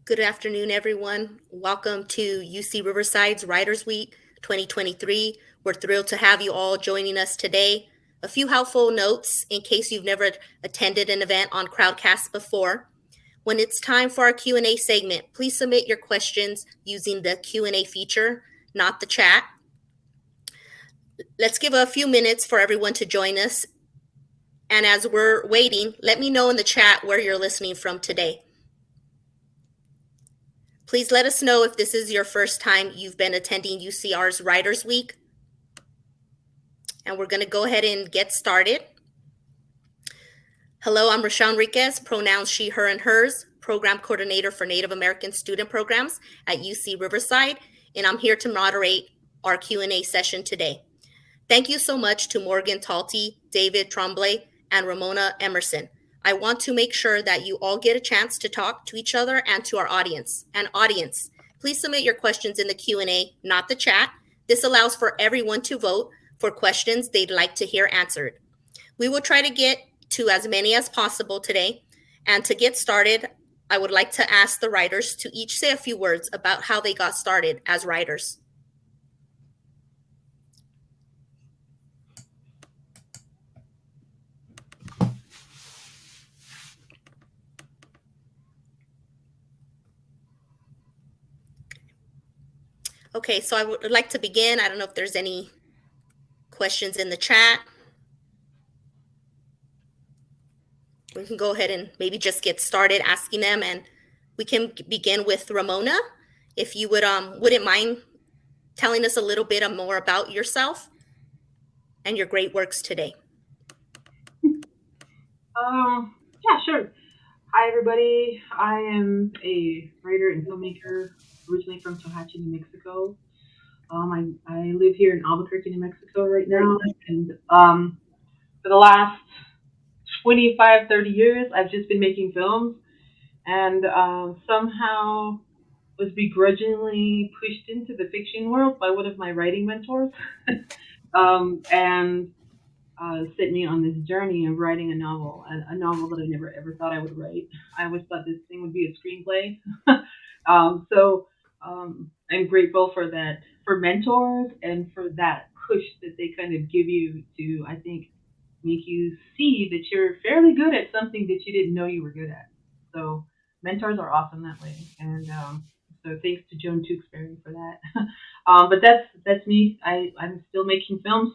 Good afternoon, everyone. Welcome to UC Riverside's Writers Week 2023. We're thrilled to have you all joining us today. A few helpful notes in case you've never attended an event on Crowdcast before. When it's time for our Q&A segment, please submit your questions using the Q&A feature, not the chat. Let's give a few minutes for everyone to join us. And as we're waiting, let me know in the chat where you're listening from today. Please let us know if this is your first time you've been attending UCR's Writers Week. And we're going to go ahead and get started. Hello, I'm Rashawn Enriquez, pronouns she, her, and hers, program coordinator for Native American student programs at UC Riverside, and I'm here to moderate our Q&A session today. Thank you so much to Morgan Talty, David Tromblay, and Ramona Emerson. I want to make sure that you all get a chance to talk to each other and to our audience. And audience, please submit your questions in the Q&A, not the chat. This allows for everyone to vote for questions they'd like to hear answered. We will try to get to as many as possible today. And to get started, I would like to ask the writers to each say a few words about how they got started as writers. Okay, so I would like to begin. I don't know if there's any questions in the chat. We can go ahead and maybe just get started asking them, and we can begin with Ramona. If you wouldn't mind telling us a little bit more about yourself and your great works today. Yeah, sure. Hi, everybody. I am a writer and filmmaker originally from Tohatchi, New Mexico. I live here in Albuquerque, New Mexico right now. And for the last 25, 30 years, I've just been making films and somehow was begrudgingly pushed into the fiction world by one of my writing mentors. And Set me on this journey of writing a novel that I never ever thought I would write. I always thought this thing would be a screenplay. I'm grateful for that, for mentors, and for that push that they kind of give you to, I think, make you see that you're fairly good at something that you didn't know you were good at. So mentors are awesome that way, and so thanks to Joan Tewksbury for that. But that's me. I'm still making films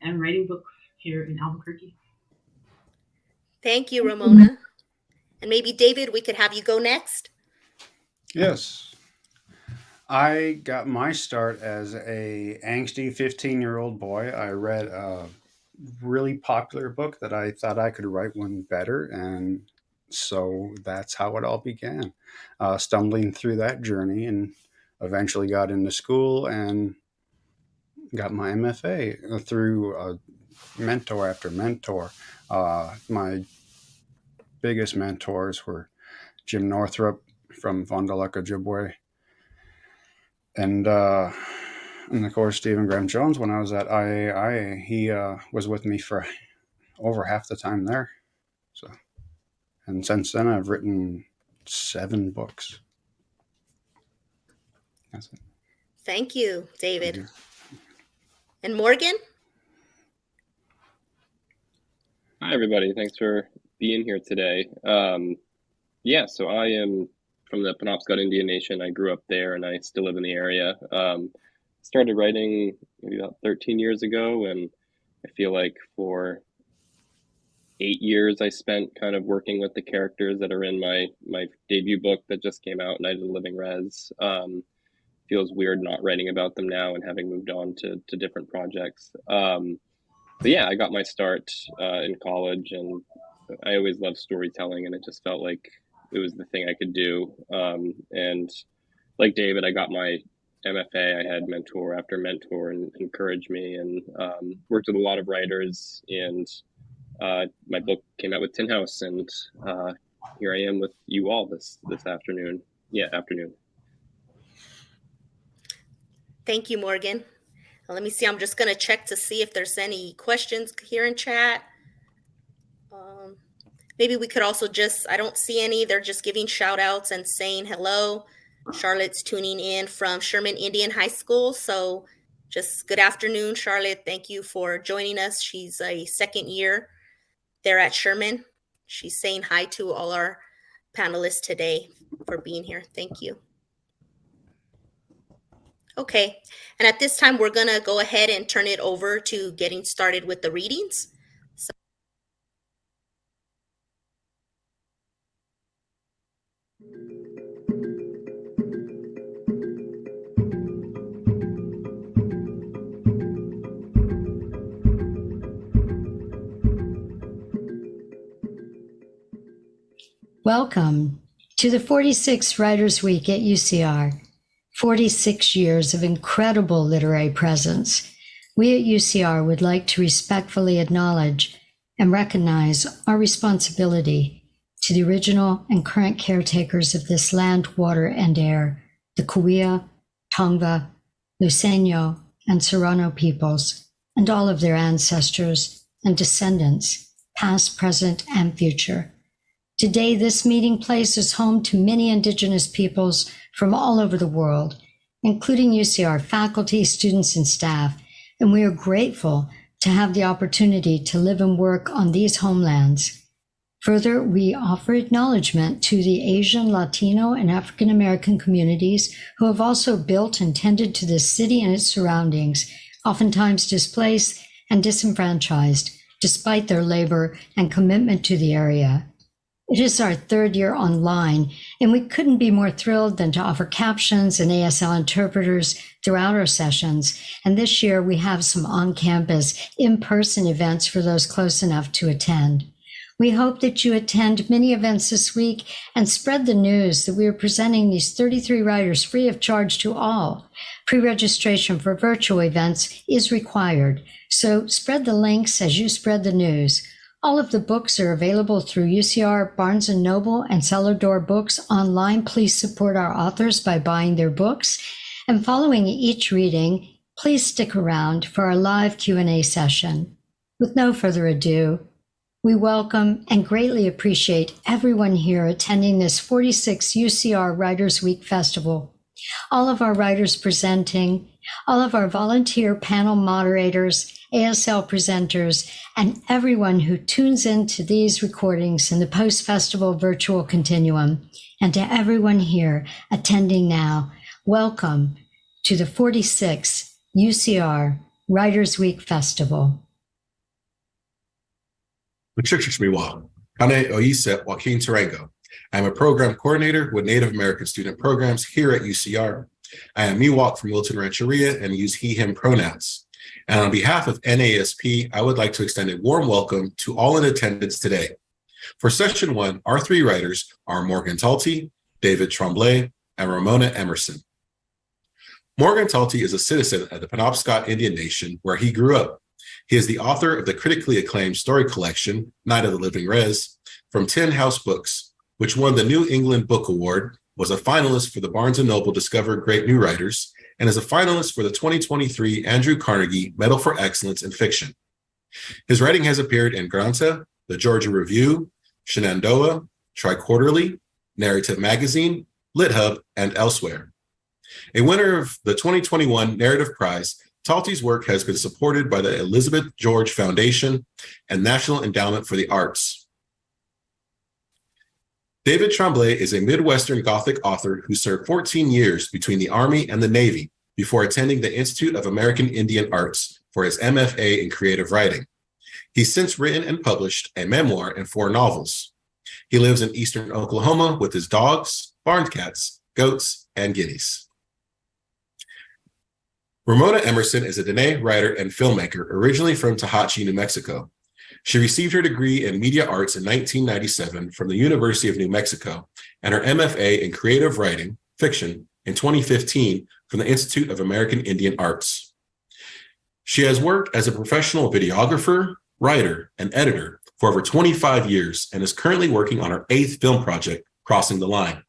and writing books here in Albuquerque. Thank you, Ramona. And maybe David, we could have you go next. Yes. I got my start as a angsty 15-year-old boy. I read a really popular book that I thought I could write one better, and so that's how it all began. Stumbling through that journey, and eventually got into school and got my MFA through mentor after mentor. My biggest mentors were Jim Northrup from Fond du Lac Ojibwe, and of course Stephen Graham Jones. When I was at IAI, he was with me for over half the time there. So, and since then I've written 7 books. That's it. Thank you, David. Thank you. And Morgan? Hi, everybody. Thanks for being here today. So I am from the Penobscot Indian Nation. I grew up there, and I still live in the area. Started writing maybe about 13 years ago, and I feel like for 8 years I spent kind of working with the characters that are in my debut book that just came out, Night of the Living Rez. Feels weird not writing about them now and having moved on to different projects. But yeah, I got my start in college, and I always loved storytelling, and it just felt like it was the thing I could do. And like David, I got my MFA. I had mentor after mentor and encouraged me, and worked with a lot of writers. And my book came out with Tin House, and here I am with you all this afternoon. Afternoon. Thank you, Morgan. Let me see. I'm just going to check to see if there's any questions here in chat. Maybe we could also just, I don't see any, they're just giving shout outs and saying hello. Charlotte's tuning in from Sherman Indian High School. So just good afternoon, Charlotte. Thank you for joining us. She's a second year there at Sherman. She's saying hi to all our panelists today for being here. Thank you. Okay, and at this time, we're gonna go ahead and turn it over to getting started with the readings. Welcome to the 46th Writers Week at UCR. 46 years of incredible literary presence. We at UCR would like to respectfully acknowledge and recognize our responsibility to the original and current caretakers of this land, water, and air, the Cahuilla, Tongva, Luiseño, and Serrano peoples, and all of their ancestors and descendants, past, present, and future. Today, this meeting place is home to many Indigenous peoples from all over the world, including UCR faculty, students, and staff, and we are grateful to have the opportunity to live and work on these homelands. Further, we offer acknowledgement to the Asian, Latino, and African American communities who have also built and tended to this city and its surroundings, oftentimes displaced and disenfranchised, despite their labor and commitment to the area. It is our third year online, and we couldn't be more thrilled than to offer captions and ASL interpreters throughout our sessions. And this year we have some on-campus, in-person events for those close enough to attend. We hope that you attend many events this week and spread the news that we are presenting these 33 writers free of charge to all. Pre-registration for virtual events is required, so spread the links as you spread the news. All of the books are available through UCR, Barnes & Noble, and Cellar Door Books online. Please support our authors by buying their books. And following each reading, please stick around for our live Q&A session. With no further ado, we welcome and greatly appreciate everyone here attending this 46th UCR Writers Week Festival. All of our writers presenting, all of our volunteer panel moderators, ASL presenters, and everyone who tunes into these recordings in the post-festival virtual continuum, and to everyone here attending now, welcome to the 46th UCR Writers Week Festival. Miwa, Kane Oise Joaquin Tarango. I am a program coordinator with Native American student programs here at UCR. I am Miwok from Wilton Rancheria and use he, him pronouns. And on behalf of NASP, I would like to extend a warm welcome to all in attendance today. For session one, our three writers are Morgan Talty, David Tromblay, and Ramona Emerson. Morgan Talty is a citizen of the Penobscot Indian Nation where he grew up. He is the author of the critically acclaimed story collection, Night of the Living Rez, from Tin House Books, which won the New England Book Award, was a finalist for the Barnes & Noble Discover Great New Writers, and is a finalist for the 2023 Andrew Carnegie Medal for Excellence in Fiction. His writing has appeared in Granta, the Georgia Review, Shenandoah, Tri-Quarterly, Narrative Magazine, LitHub, and elsewhere. A winner of the 2021 Narrative Prize, Talty's work has been supported by the Elizabeth George Foundation and National Endowment for the Arts. David Tromblay is a Midwestern Gothic author who served 14 years between the Army and the Navy before attending the Institute of American Indian Arts for his MFA in creative writing. He's since written and published a memoir and 4 novels. He lives in eastern Oklahoma with his dogs, barn cats, goats, and guineas. Ramona Emerson is a Dene writer and filmmaker originally from Tehachapi, New Mexico. She received her degree in media arts in 1997 from the University of New Mexico and her MFA in creative writing, fiction, in 2015 from the Institute of American Indian Arts. She has worked as a professional videographer, writer, and editor for over 25 years and is currently working on her 8th film project, Crossing the Line.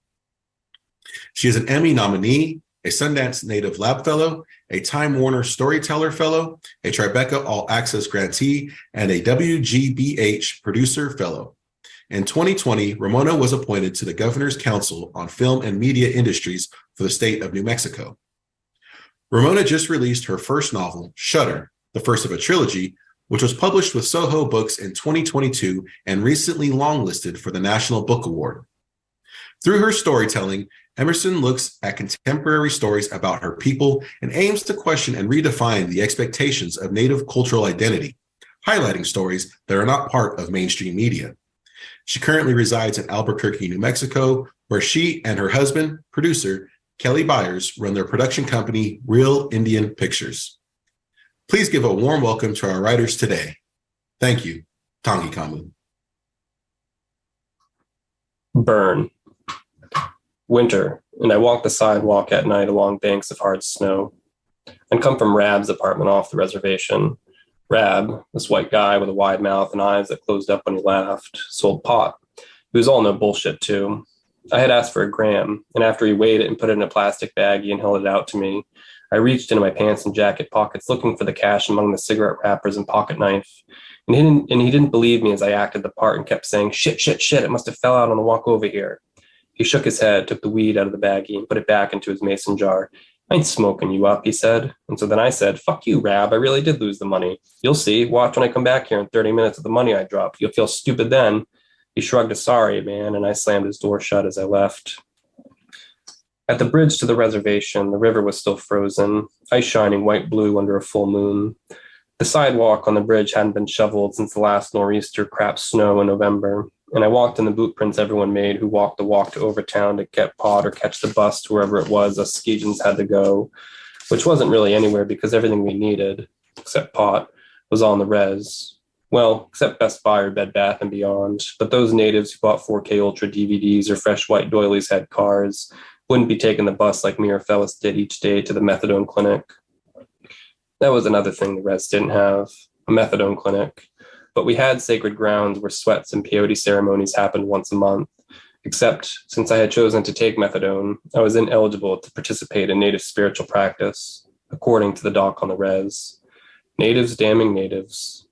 She is an Emmy nominee a Sundance Native Lab Fellow, a Time Warner Storyteller Fellow, a Tribeca All Access Grantee, and a WGBH Producer Fellow. In 2020, Ramona was appointed to the Governor's Council on Film and Media Industries for the state of New Mexico. Ramona just released her first novel, Shutter, the first of a trilogy, which was published with Soho Books in 2022 and recently longlisted for the National Book Award. Through her storytelling, Emerson looks at contemporary stories about her people and aims to question and redefine the expectations of Native cultural identity, highlighting stories that are not part of mainstream media. She currently resides in Albuquerque, New Mexico, where she and her husband, producer, Kelly Byers, run their production company, Real Indian Pictures. Please give a warm welcome to our writers today. Thank you, Tangi Kamu. Burn. Winter, and I walk the sidewalk at night along banks of hard snow. I'd come from Rab's apartment off the reservation. Rab, this white guy with a wide mouth and eyes that closed up when he laughed, sold pot. He was all no bullshit, too. I had asked for a gram, and after he weighed it and put it in a plastic baggie and held it out to me, I reached into my pants and jacket pockets looking for the cash among the cigarette wrappers and pocket knife. And he didn't believe me as I acted the part and kept saying, shit, it must have fell out on the walk over here. He shook his head, took the weed out of the baggie, and put it back into his mason jar. I ain't smoking you up, he said. And so then I said, fuck you, Rab, I really did lose the money. You'll see. Watch when I come back here in 30 minutes of the money I dropped. You'll feel stupid then. He shrugged a sorry, man, and I slammed his door shut as I left. At the bridge to the reservation, the river was still frozen, ice shining white-blue under a full moon. The sidewalk on the bridge hadn't been shoveled since the last nor'easter crap snow in November, and I walked in the boot prints everyone made who walked the walk to Overtown to get pot or catch the bus to wherever it was us Skeejans had to go, which wasn't really anywhere because everything we needed, except pot, was on the res. Well, except Best Buy or Bed Bath & Beyond, but those natives who bought 4K Ultra DVDs or fresh white doilies had cars, wouldn't be taking the bus like me or Fellis did each day to the methadone clinic. That was another thing the res didn't have, a methadone clinic. But we had sacred grounds where sweats and peyote ceremonies happened once a month, except since I had chosen to take methadone, I was ineligible to participate in native spiritual practice, according to the doc on the res. Natives damning natives.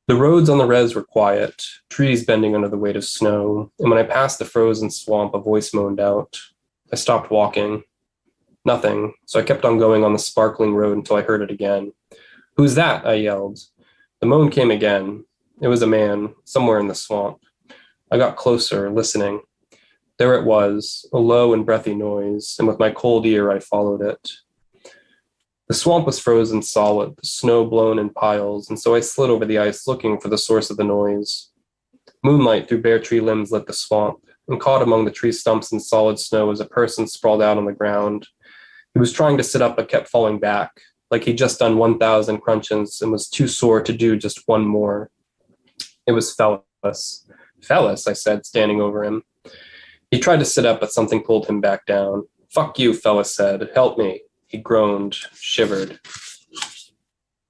The roads on the res were quiet, trees bending under the weight of snow, and when I passed the frozen swamp, a voice moaned out. I stopped walking. Nothing, so I kept on going on the sparkling road until I heard it again. Who's that? I yelled. The moan came again. It was a man, somewhere in the swamp. I got closer, listening. There it was, a low and breathy noise, and with my cold ear I followed it. The swamp was frozen solid, the snow blown in piles, and so I slid over the ice looking for the source of the noise. Moonlight through bare tree limbs lit the swamp, and caught among the tree stumps and solid snow was a person sprawled out on the ground. He was trying to sit up but kept falling back, like he'd just done 1,000 crunches and was too sore to do just one more. It was Fellis. Fellis, I said, standing over him. He tried to sit up, but something pulled him back down. Fuck you, Fellis said. Help me. He groaned, shivered.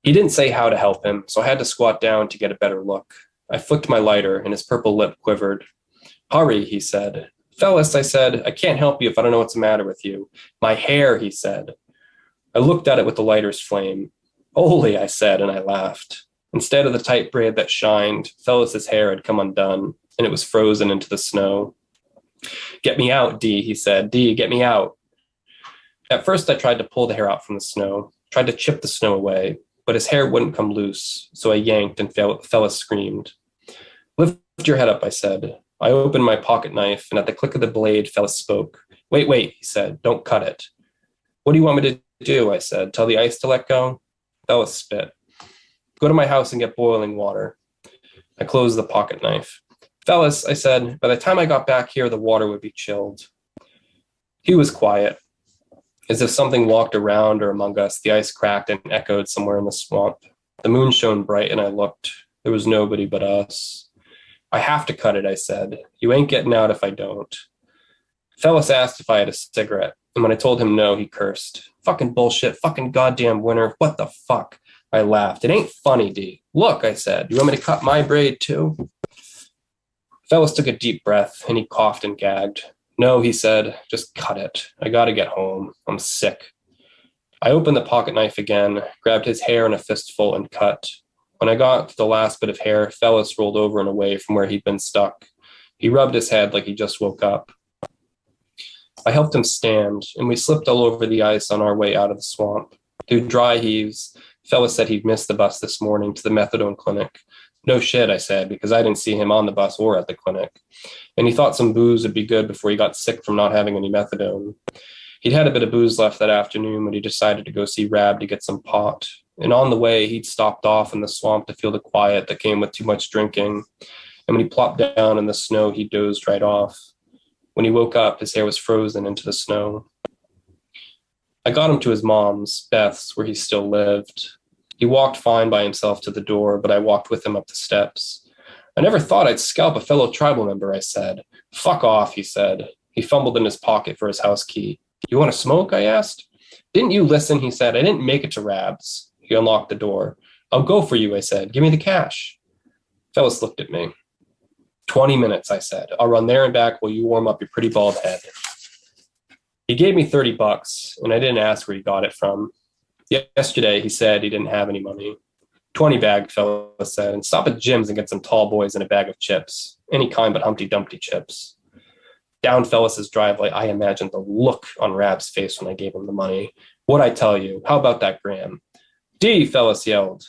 He didn't say how to help him, so I had to squat down to get a better look. I flicked my lighter, and his purple lip quivered. Hurry, he said. Fellis, I said, I can't help you if I don't know what's the matter with you. My hair, he said. I looked at it with the lighter's flame. Holy, I said, and I laughed. Instead of the tight braid that shined, Fellis's hair had come undone, and it was frozen into the snow. Get me out, D, he said. D, get me out. At first, I tried to pull the hair out from the snow, tried to chip the snow away, but his hair wouldn't come loose, so I yanked and Fellis screamed. Lift your head up, I said. I opened my pocket knife, and at the click of the blade, Fellis spoke. Wait, he said. Don't cut it. What do you want me to do? I said. Tell the ice to let go? Fellis spit. Go to my house and get boiling water. I closed the pocket knife. Fellis, I said, by the time I got back here, the water would be chilled. He was quiet. As if something walked around or among us, the ice cracked and echoed somewhere in the swamp. The moon shone bright, and I looked. There was nobody but us. I have to cut it, I said. You ain't getting out if I don't. Fellis asked if I had a cigarette, and when I told him no, he cursed. Fucking bullshit, fucking goddamn winter, what the fuck? I laughed. It ain't funny, D. Look, I said, you want me to cut my braid too? Fellis took a deep breath, and he coughed and gagged. No, he said, just cut it. I gotta get home. I'm sick. I opened the pocket knife again, grabbed his hair in a fistful, and cut. When I got to the last bit of hair, Fellis rolled over and away from where he'd been stuck. He rubbed his head like he just woke up. I helped him stand, and we slipped all over the ice on our way out of the swamp. Through dry heaves, Fellis said he'd missed the bus this morning to the methadone clinic. No shit, I said, because I didn't see him on the bus or at the clinic. And he thought some booze would be good before he got sick from not having any methadone. He'd had a bit of booze left that afternoon when he decided to go see Rab to get some pot. And on the way, he'd stopped off in the swamp to feel the quiet that came with too much drinking. And when he plopped down in the snow, he dozed right off. When he woke up, his hair was frozen into the snow. I got him to his mom's, Beth's, where he still lived. He walked fine by himself to the door, but I walked with him up the steps. I never thought I'd scalp a fellow tribal member, I said. Fuck off, he said. He fumbled in his pocket for his house key. You want to smoke? I asked. Didn't you listen? He said. I didn't make it to Rab's. He unlocked the door. I'll go for you, I said. Give me the cash. Fellis looked at me. 20 minutes, I said. I'll run there and back while you warm up your pretty bald head. He gave me $30, and I didn't ask where he got it from. Yesterday, he said he didn't have any money. 20 bag, Fellis said, and stop at Jim's and get some tall boys and a bag of chips. Any kind but Humpty Dumpty chips. Down Fellis's driveway, I imagined the look on Rab's face when I gave him the money. What'd I tell you? How about that gram? D, Fellis yelled.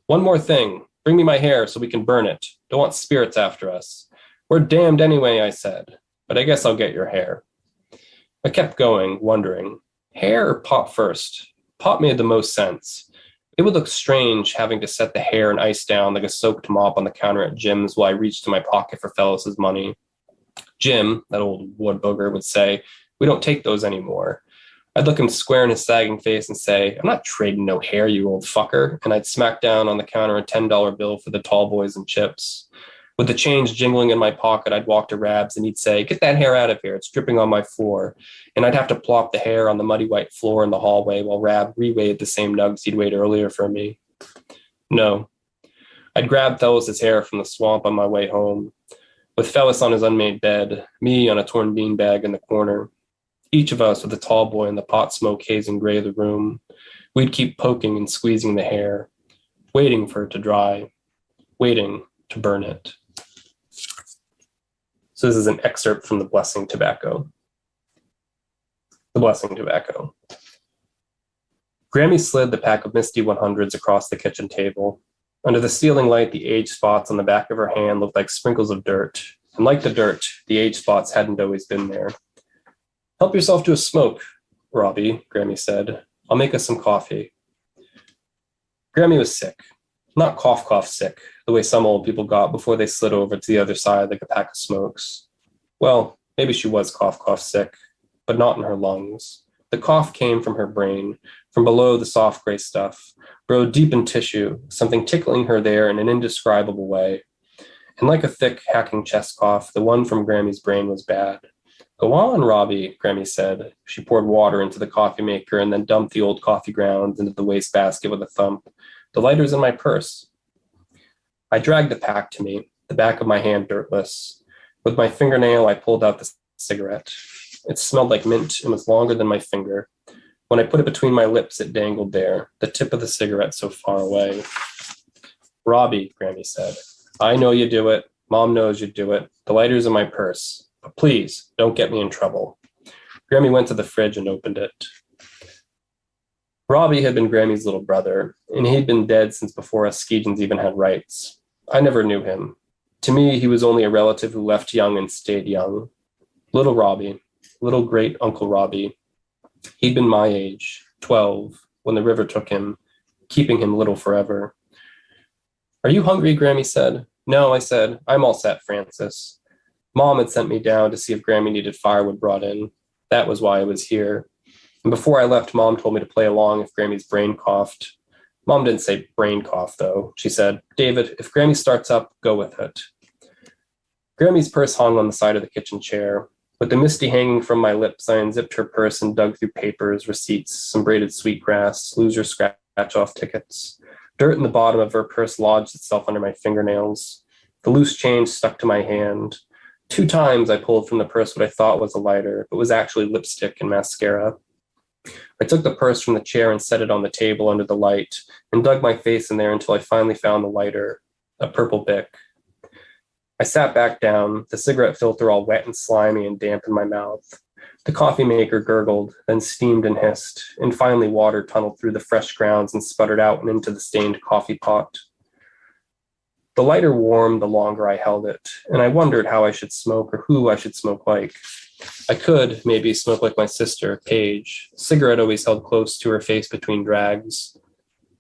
One more thing. Bring me my hair so we can burn it. Don't want spirits after us. We're damned anyway, I said. But I guess I'll get your hair. I kept going, wondering. Hair or pot first? Pot made the most sense. It would look strange having to set the hair and ice down like a soaked mop on the counter at Jim's while I reached in my pocket for Fellis's money. Jim, that old wood booger, would say, we don't take those anymore. I'd look him square in his sagging face and say, I'm not trading no hair, you old fucker. And I'd smack down on the counter a $10 bill for the tall boys and chips. With the change jingling in my pocket, I'd walk to Rab's and he'd say, get that hair out of here, it's dripping on my floor. And I'd have to plop the hair on the muddy white floor in the hallway while Rab reweighed the same nugs he'd weighed earlier for me. No. I'd grab Fellis's hair from the swamp on my way home. With Fellis on his unmade bed, me on a torn beanbag in the corner. Each of us with a tall boy in the pot smoke hazing gray of the room. We'd keep poking and squeezing the hair, waiting for it to dry, waiting to burn it. So this is an excerpt from The Blessing Tobacco. The Blessing Tobacco. Grammy slid the pack of Misty 100s across the kitchen table. Under the ceiling light, the age spots on the back of her hand looked like sprinkles of dirt. And like the dirt, the age spots hadn't always been there. Help yourself to a smoke, Robbie, Grammy said. I'll make us some coffee. Grammy was sick. Not cough sick, the way some old people got before they slid over to the other side like a pack of smokes. Well, maybe she was cough sick, but not in her lungs. The cough came from her brain, from below the soft gray stuff, burrowed deep in tissue, something tickling her there in an indescribable way. And like a thick, hacking chest cough, the one from Grammy's brain was bad. Go on, Robbie, Grammy said. She poured water into the coffee maker and then dumped the old coffee grounds into the wastebasket with a thump. The lighter's in my purse. I dragged the pack to me, the back of my hand dirtless. With my fingernail, I pulled out the cigarette. It smelled like mint and was longer than my finger. When I put it between my lips, it dangled there, the tip of the cigarette so far away. Robbie, Grammy said, I know you do it. Mom knows you do it. The lighter's in my purse. But please, don't get me in trouble. Grammy went to the fridge and opened it. Robbie had been Grammy's little brother, and he'd been dead since before us Skeejans even had rights. I never knew him. To me, he was only a relative who left young and stayed young. Little Robbie, little great Uncle Robbie. He'd been my age, 12, when the river took him, keeping him little forever. Are you hungry, Grammy said. No, I said, I'm all set, Francis. Mom had sent me down to see if Grammy needed firewood brought in. That was why I was here. And before I left, Mom told me to play along if Grammy's brain coughed. Mom didn't say brain cough, though. She said, David, if Grammy starts up, go with it. Grammy's purse hung on the side of the kitchen chair. With the Misty hanging from my lips, I unzipped her purse and dug through papers, receipts, some braided sweetgrass, loser scratch-off tickets. Dirt in the bottom of her purse lodged itself under my fingernails. The loose change stuck to my hand. 2 times I pulled from the purse what I thought was a lighter, but was actually lipstick and mascara. I took the purse from the chair and set it on the table under the light and dug my face in there until I finally found the lighter, a purple Bic. I sat back down, the cigarette filter all wet and slimy and damp in my mouth. The coffee maker gurgled, then steamed and hissed, and finally water tunneled through the fresh grounds and sputtered out and into the stained coffee pot. The lighter warmed the longer I held it, and I wondered how I should smoke or who I should smoke like. I could, maybe, smoke like my sister, Paige, cigarette always held close to her face between drags.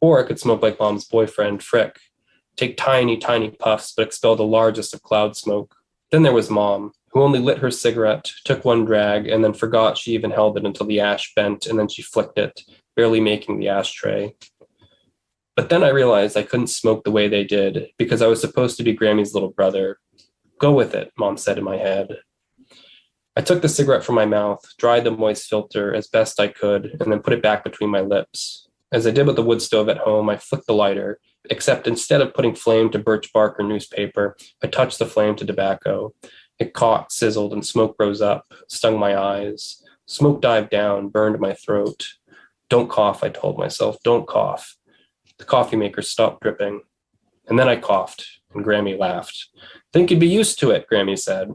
Or I could smoke like Mom's boyfriend, Frick, take tiny, tiny puffs, but expel the largest of cloud smoke. Then there was Mom, who only lit her cigarette, took one drag, and then forgot she even held it until the ash bent, and then she flicked it, barely making the ashtray. But then I realized I couldn't smoke the way they did, because I was supposed to be Grammy's little brother. Go with it, Mom said in my head. I took the cigarette from my mouth, dried the moist filter as best I could, and then put it back between my lips. As I did with the wood stove at home, I flicked the lighter, except instead of putting flame to birch bark or newspaper, I touched the flame to tobacco. It caught, sizzled, and smoke rose up, stung my eyes. Smoke dived down, burned my throat. Don't cough, I told myself, don't cough. The coffee maker stopped dripping. And then I coughed, and Grammy laughed. Think you'd be used to it, Grammy said.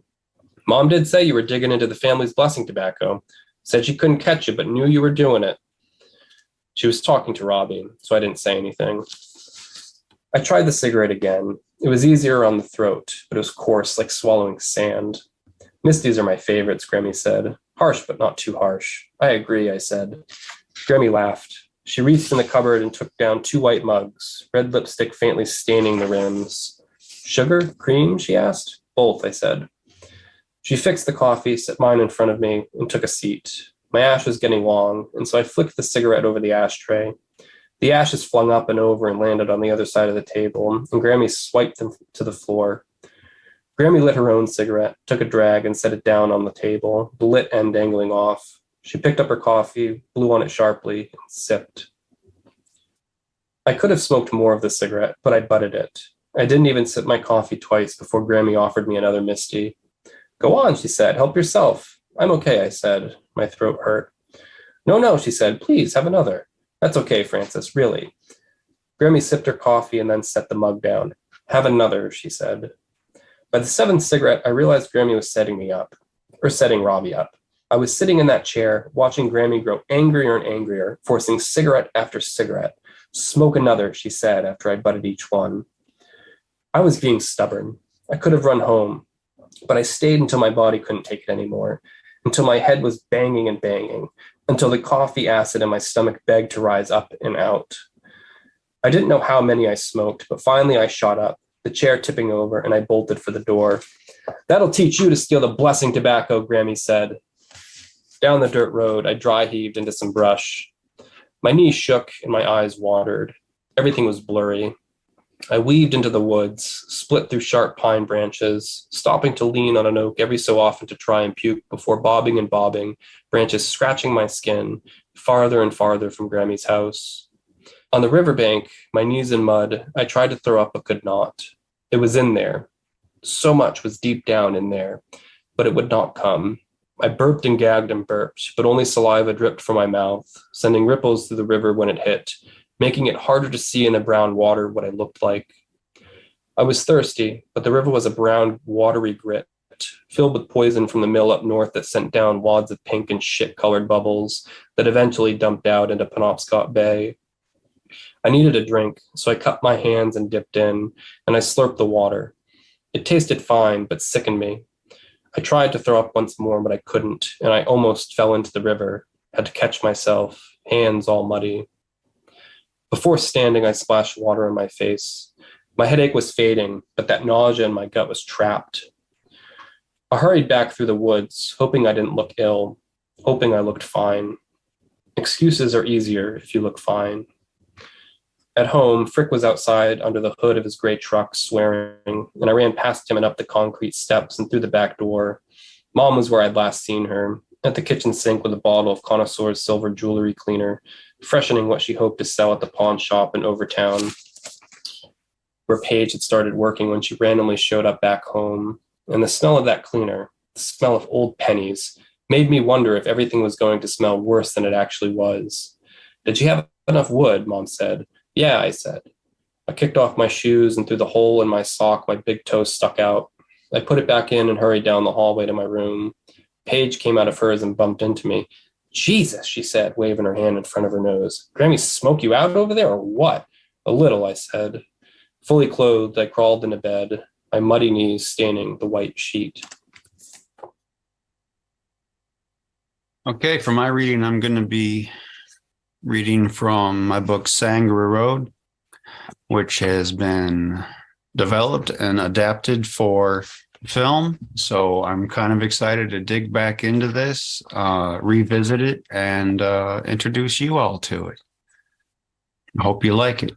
Mom did say you were digging into the family's blessing tobacco. Said she couldn't catch you, but knew you were doing it. She was talking to Robbie, so I didn't say anything. I tried the cigarette again. It was easier on the throat, but it was coarse, like swallowing sand. Misties are my favorites, Grammy said. Harsh, but not too harsh. I agree, I said. Grammy laughed. She reached in the cupboard and took down 2 white mugs, red lipstick faintly staining the rims. Sugar? Cream? She asked. Both, I said. She fixed the coffee, set mine in front of me, and took a seat. My ash was getting long, and so I flicked the cigarette over the ashtray. The ashes flung up and over and landed on the other side of the table, and Grammy swiped them to the floor. Grammy lit her own cigarette, took a drag, and set it down on the table, the lit end dangling off. She picked up her coffee, blew on it sharply, and sipped. I could have smoked more of the cigarette, but I butted it. I didn't even sip my coffee twice before Grammy offered me another Misty. Go on, she said. Help yourself. I'm okay, I said. My throat hurt. No, she said. Please, have another. That's okay, Francis, really. Grammy sipped her coffee and then set the mug down. Have another, she said. By the 7th cigarette, I realized Grammy was setting me up, or setting Robbie up. I was sitting in that chair, watching Grammy grow angrier and angrier, forcing cigarette after cigarette. Smoke another, she said after I'd butted each one. I was being stubborn. I could have run home, but I stayed until my body couldn't take it anymore, until my head was banging and banging, until the coffee acid in my stomach begged to rise up and out. I didn't know how many I smoked, but finally I shot up, the chair tipping over, and I bolted for the door. That'll teach you to steal the blessing tobacco, Grammy said. Down the dirt road, I dry heaved into some brush. My knees shook and my eyes watered. Everything was blurry. I weaved into the woods, split through sharp pine branches, stopping to lean on an oak every so often to try and puke before bobbing and bobbing, branches scratching my skin, farther and farther from Grammy's house. On the riverbank, my knees in mud, I tried to throw up but could not. It was in there. So much was deep down in there, but it would not come. I burped and gagged and burped, but only saliva dripped from my mouth, sending ripples through the river when it hit, making it harder to see in the brown water what I looked like. I was thirsty, but the river was a brown, watery grit, filled with poison from the mill up north that sent down wads of pink and shit-colored bubbles that eventually dumped out into Penobscot Bay. I needed a drink, so I cupped my hands and dipped in, and I slurped the water. It tasted fine, but sickened me. I tried to throw up once more, but I couldn't, and I almost fell into the river, had to catch myself, hands all muddy. Before standing, I splashed water on my face. My headache was fading, but that nausea in my gut was trapped. I hurried back through the woods, hoping I didn't look ill, hoping I looked fine. Excuses are easier if you look fine. At home, Frick was outside under the hood of his gray truck, swearing, and I ran past him and up the concrete steps and through the back door. Mom was where I'd last seen her, at the kitchen sink with a bottle of Connoisseur's silver jewelry cleaner, freshening what she hoped to sell at the pawn shop in Overtown, where Paige had started working when she randomly showed up back home. and the smell of that cleaner, the smell of old pennies, made me wonder if everything was going to smell worse than it actually was. Did you have enough wood? Mom said. Yeah, I said. I kicked off my shoes, and through the hole in my sock, my big toe stuck out. I put it back in and hurried down the hallway to my room. Paige came out of hers and bumped into me. Jesus, she said, waving her hand in front of her nose. Grammy smoke you out over there or what? A little, I said. Fully clothed, I crawled into bed, my muddy knees staining the white sheet. Okay, for my reading, I'm going to be reading from my book, Sangre Road, which has been developed and adapted for film. So I'm kind of excited to dig back into this, revisit it, and introduce you all to it. I hope you like it.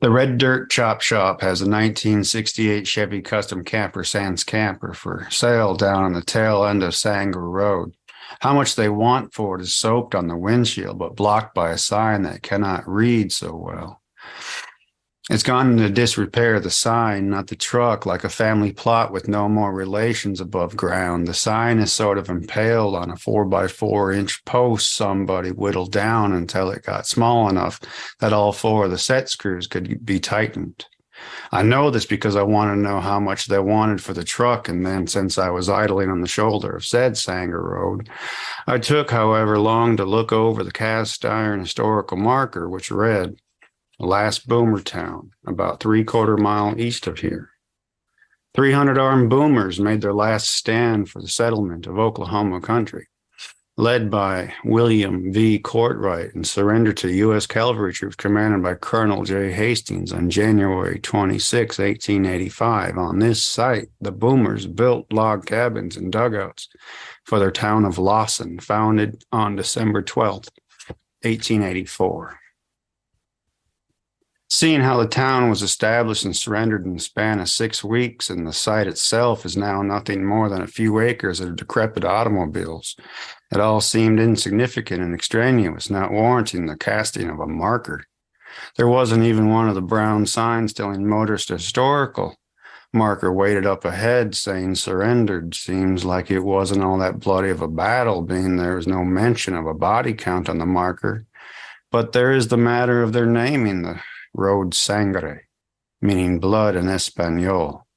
The Red Dirt Chop Shop has a 1968 Chevy Custom Camper Sans Camper for sale down on the tail end of Sangre Road. How much they want for it is soaked on the windshield, but blocked by a sign that cannot read so well. It's gone into disrepair, the sign, not the truck, like a family plot with no more relations above ground. The sign is sort of impaled on a 4x4-inch post somebody whittled down until it got small enough that all four of the set screws could be tightened. I know this because I want to know how much they wanted for the truck, and then since I was idling on the shoulder of said Sangre Road, I took however long to look over the cast iron historical marker, which read, Last Boomer Town, about 3/4 mile east of here. 300 armed boomers made their last stand for the settlement of Oklahoma country, led by William V. Courtwright, and surrendered to the U.S. cavalry troops commanded by Colonel J. Hastings on January 26, 1885. On this site, the boomers built log cabins and dugouts for their town of Lawson, founded on December 12, 1884. Seeing how the town was established and surrendered in the span of 6 weeks, and the site itself is now nothing more than a few acres of decrepit automobiles, it all seemed insignificant and extraneous, not warranting the casting of a marker. There wasn't even one of the brown signs telling motorist historical marker weighted up ahead saying surrendered. Seems like it wasn't all that bloody of a battle, being there was no mention of a body count on the marker. But there is the matter of their naming the road Sangre, meaning blood in Espanol.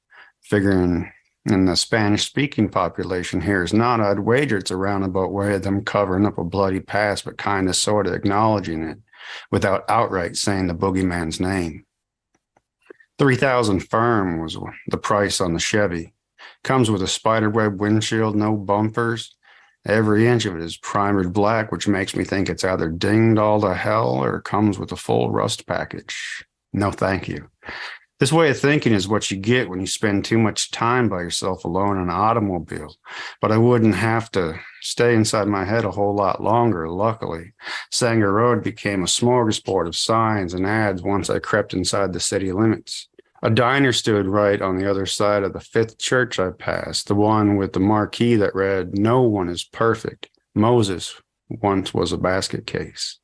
Figuring in the Spanish-speaking population here is not, I'd wager it's a roundabout way of them covering up a bloody past, but kind of sort of acknowledging it without outright saying the boogeyman's name. $3,000 firm was the price on the Chevy. Comes with a spiderweb windshield, no bumpers. Every inch of it is primered black, which makes me think it's either dinged all to hell or comes with a full rust package. No, thank you. This way of thinking is what you get when you spend too much time by yourself alone in an automobile. But I wouldn't have to stay inside my head a whole lot longer, luckily. Sangre Road became a smorgasbord of signs and ads once I crept inside the city limits. A diner stood right on the other side of the fifth church I passed, the one with the marquee that read, No one is perfect. Moses once was a basket case.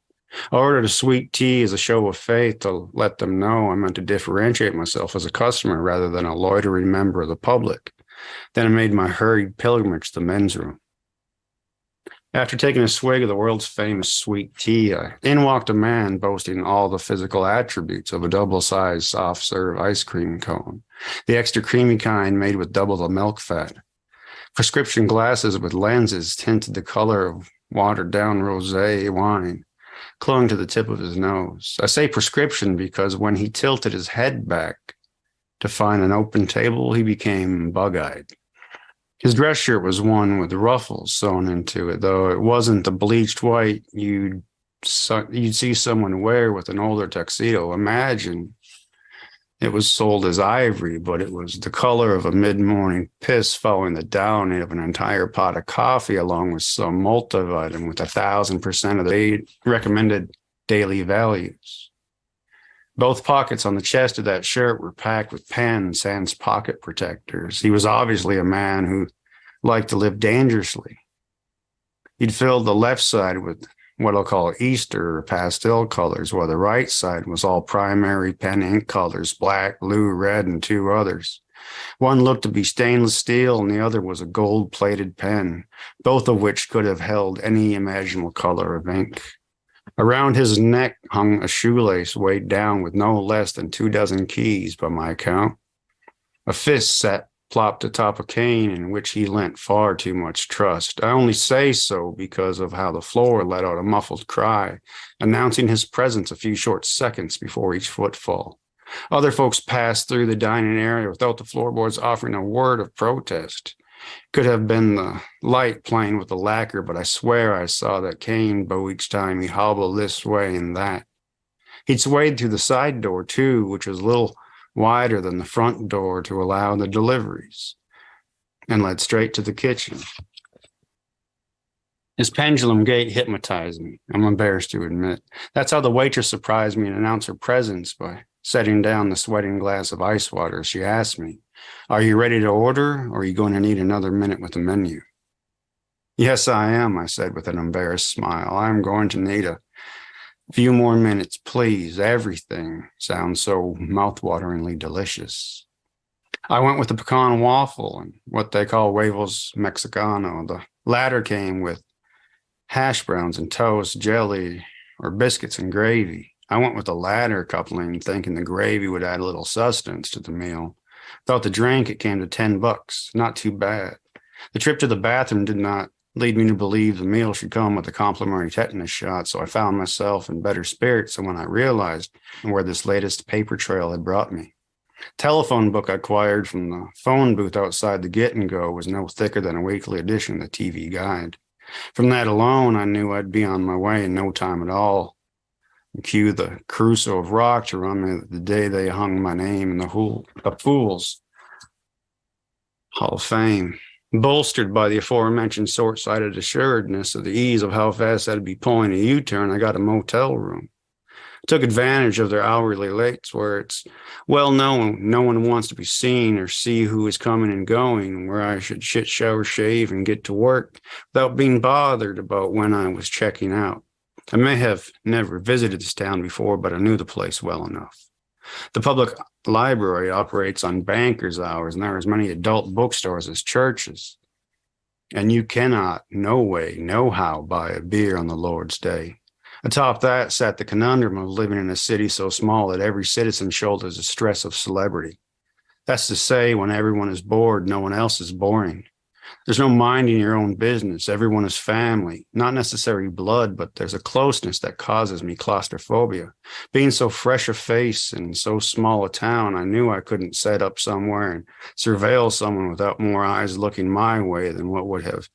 I ordered a sweet tea as a show of faith to let them know I meant to differentiate myself as a customer rather than a loitering member of the public. Then I made my hurried pilgrimage to the men's room. After taking a swig of the world's famous sweet tea, in walked a man boasting all the physical attributes of a double-sized soft-serve ice cream cone, the extra creamy kind made with double the milk fat. Prescription glasses with lenses tinted the color of watered-down rosé wine clung to the tip of his nose. I say prescription because when he tilted his head back to find an open table, he became bug-eyed. His dress shirt was one with ruffles sewn into it, though it wasn't the bleached white you'd see someone wear with an older tuxedo. Imagine it was sold as ivory, but it was the color of a mid-morning piss following the downing of an entire pot of coffee, along with some multivitamin with 1,000% of the recommended daily values. Both pockets on the chest of that shirt were packed with pens, sans pocket protectors. He was obviously a man who liked to live dangerously. He'd filled the left side with what I'll call Easter or pastel colors, while the right side was all primary pen ink colors, black, blue, red, and 2 others. One looked to be stainless steel, and the other was a gold-plated pen, both of which could have held any imaginable color of ink. Around his neck hung a shoelace weighed down with no less than 24 keys by my count. A fist sat plopped atop a cane in which he lent far too much trust. I only say so because of how the floor let out a muffled cry, announcing his presence a few short seconds before each footfall. Other folks passed through the dining area without the floorboards offering a word of protest. Could have been the light playing with the lacquer, but I swear I saw that cane bow each time he hobbled this way and that. He'd swayed through the side door, too, which was a little wider than the front door to allow the deliveries, and led straight to the kitchen. His pendulum gait hypnotized me, I'm embarrassed to admit. That's how the waitress surprised me and announced her presence by setting down the sweating glass of ice water. She asked me, "Are you ready to order, or are you going to need another minute with the menu?" "Yes, I am," I said with an embarrassed smile. "I'm going to need a few more minutes, please. Everything sounds so mouth-wateringly delicious." I went with the pecan waffle and what they call huevos mexicano. The latter came with hash browns and toast, jelly, or biscuits and gravy. I went with the latter coupling, thinking the gravy would add a little sustenance to the meal. Without the drink, it came to $10. Not too bad. The trip to the bathroom did not lead me to believe the meal should come with a complimentary tetanus shot, so I found myself in better spirits when I realized where this latest paper trail had brought me. Telephone book I acquired from the phone booth outside the Get and Go was no thicker than a weekly edition of the TV Guide. From that alone, I knew I'd be on my way in no time at all. Cue the Crusoe of rock to run me the day they hung my name in the Fools Hall of Fame. Bolstered by the aforementioned short-sighted assuredness of the ease of how fast I'd be pulling a U-turn, I got a motel room. Took advantage of their hourly rates where it's well known no one wants to be seen or see who is coming and going, where I should shit, shower, shave, and get to work without being bothered about when I was checking out. I may have never visited this town before, but I knew the place well enough. The public library operates on bankers' hours, and there are as many adult bookstores as churches. And you cannot, no way, no how, buy a beer on the Lord's Day. Atop that sat the conundrum of living in a city so small that every citizen shoulders the stress of celebrity. That's to say, when everyone is bored, no one else is boring. There's no minding your own business. Everyone is family, not necessarily blood, but there's a closeness that causes me claustrophobia. Being so fresh a face in so small a town, I knew I couldn't set up somewhere and surveil someone without more eyes looking my way than what would have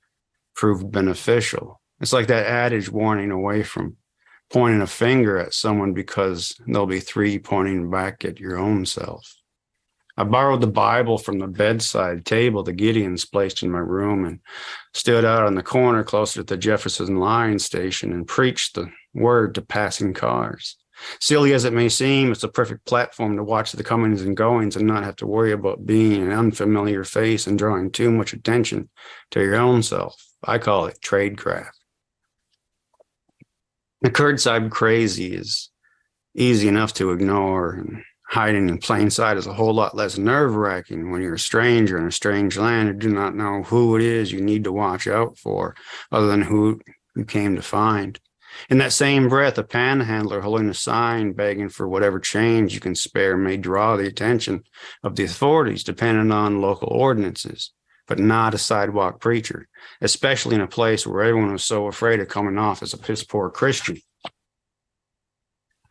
proved beneficial. It's like that adage warning away from pointing a finger at someone because there'll be three pointing back at your own self. I borrowed the Bible from the bedside table the Gideons placed in my room and stood out on the corner closer to the Jefferson Line station and preached the word to passing cars. Silly as it may seem, it's a perfect platform to watch the comings and goings and not have to worry about being an unfamiliar face and drawing too much attention to your own self. I call it tradecraft. The curbside crazy is easy enough to ignore, and hiding in plain sight is a whole lot less nerve-wracking when you're a stranger in a strange land and do not know who it is you need to watch out for, other than who you came to find. In that same breath, a panhandler holding a sign begging for whatever change you can spare may draw the attention of the authorities, depending on local ordinances, but not a sidewalk preacher, especially in a place where everyone was so afraid of coming off as a piss-poor Christian.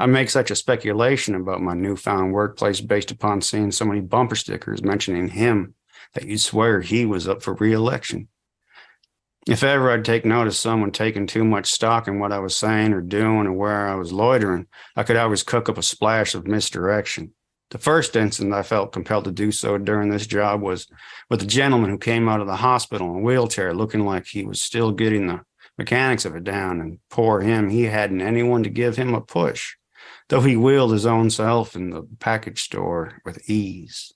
I make such a speculation about my newfound workplace based upon seeing so many bumper stickers mentioning him that you'd swear he was up for re-election. If ever I'd take note of someone taking too much stock in what I was saying or doing or where I was loitering, I could always cook up a splash of misdirection. The first instance I felt compelled to do so during this job was with a gentleman who came out of the hospital in a wheelchair looking like he was still getting the mechanics of it down, and poor him, he hadn't anyone to give him a push, though he wheeled his own self in the package store with ease.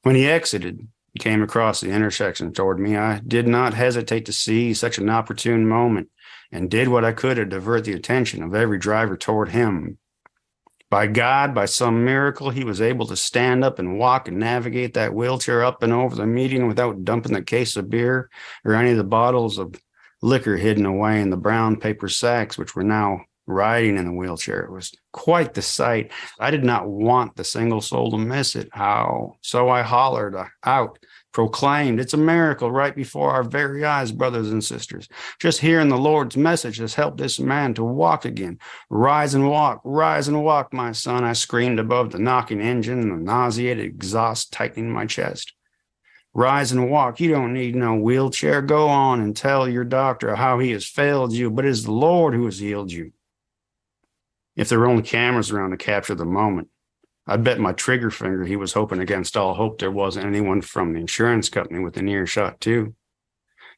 When he exited, he came across the intersection toward me. I did not hesitate to seize such an opportune moment and did what I could to divert the attention of every driver toward him. By God, by some miracle, he was able to stand up and walk and navigate that wheelchair up and over the median without dumping the case of beer or any of the bottles of liquor hidden away in the brown paper sacks, which were now riding in the wheelchair. It was quite the sight. I did not want the single soul to miss it. How? So I hollered out, proclaimed, "It's a miracle right before our very eyes, brothers and sisters. Just hearing the Lord's message has helped this man to walk again. Rise and walk, my son," I screamed above the knocking engine and the nauseated exhaust tightening my chest. "Rise and walk. You don't need no wheelchair. Go on and tell your doctor how he has failed you, but it is the Lord who has healed you." If there were only cameras around to capture the moment, I'd bet my trigger finger he was hoping against all hope there wasn't anyone from the insurance company within earshot, too.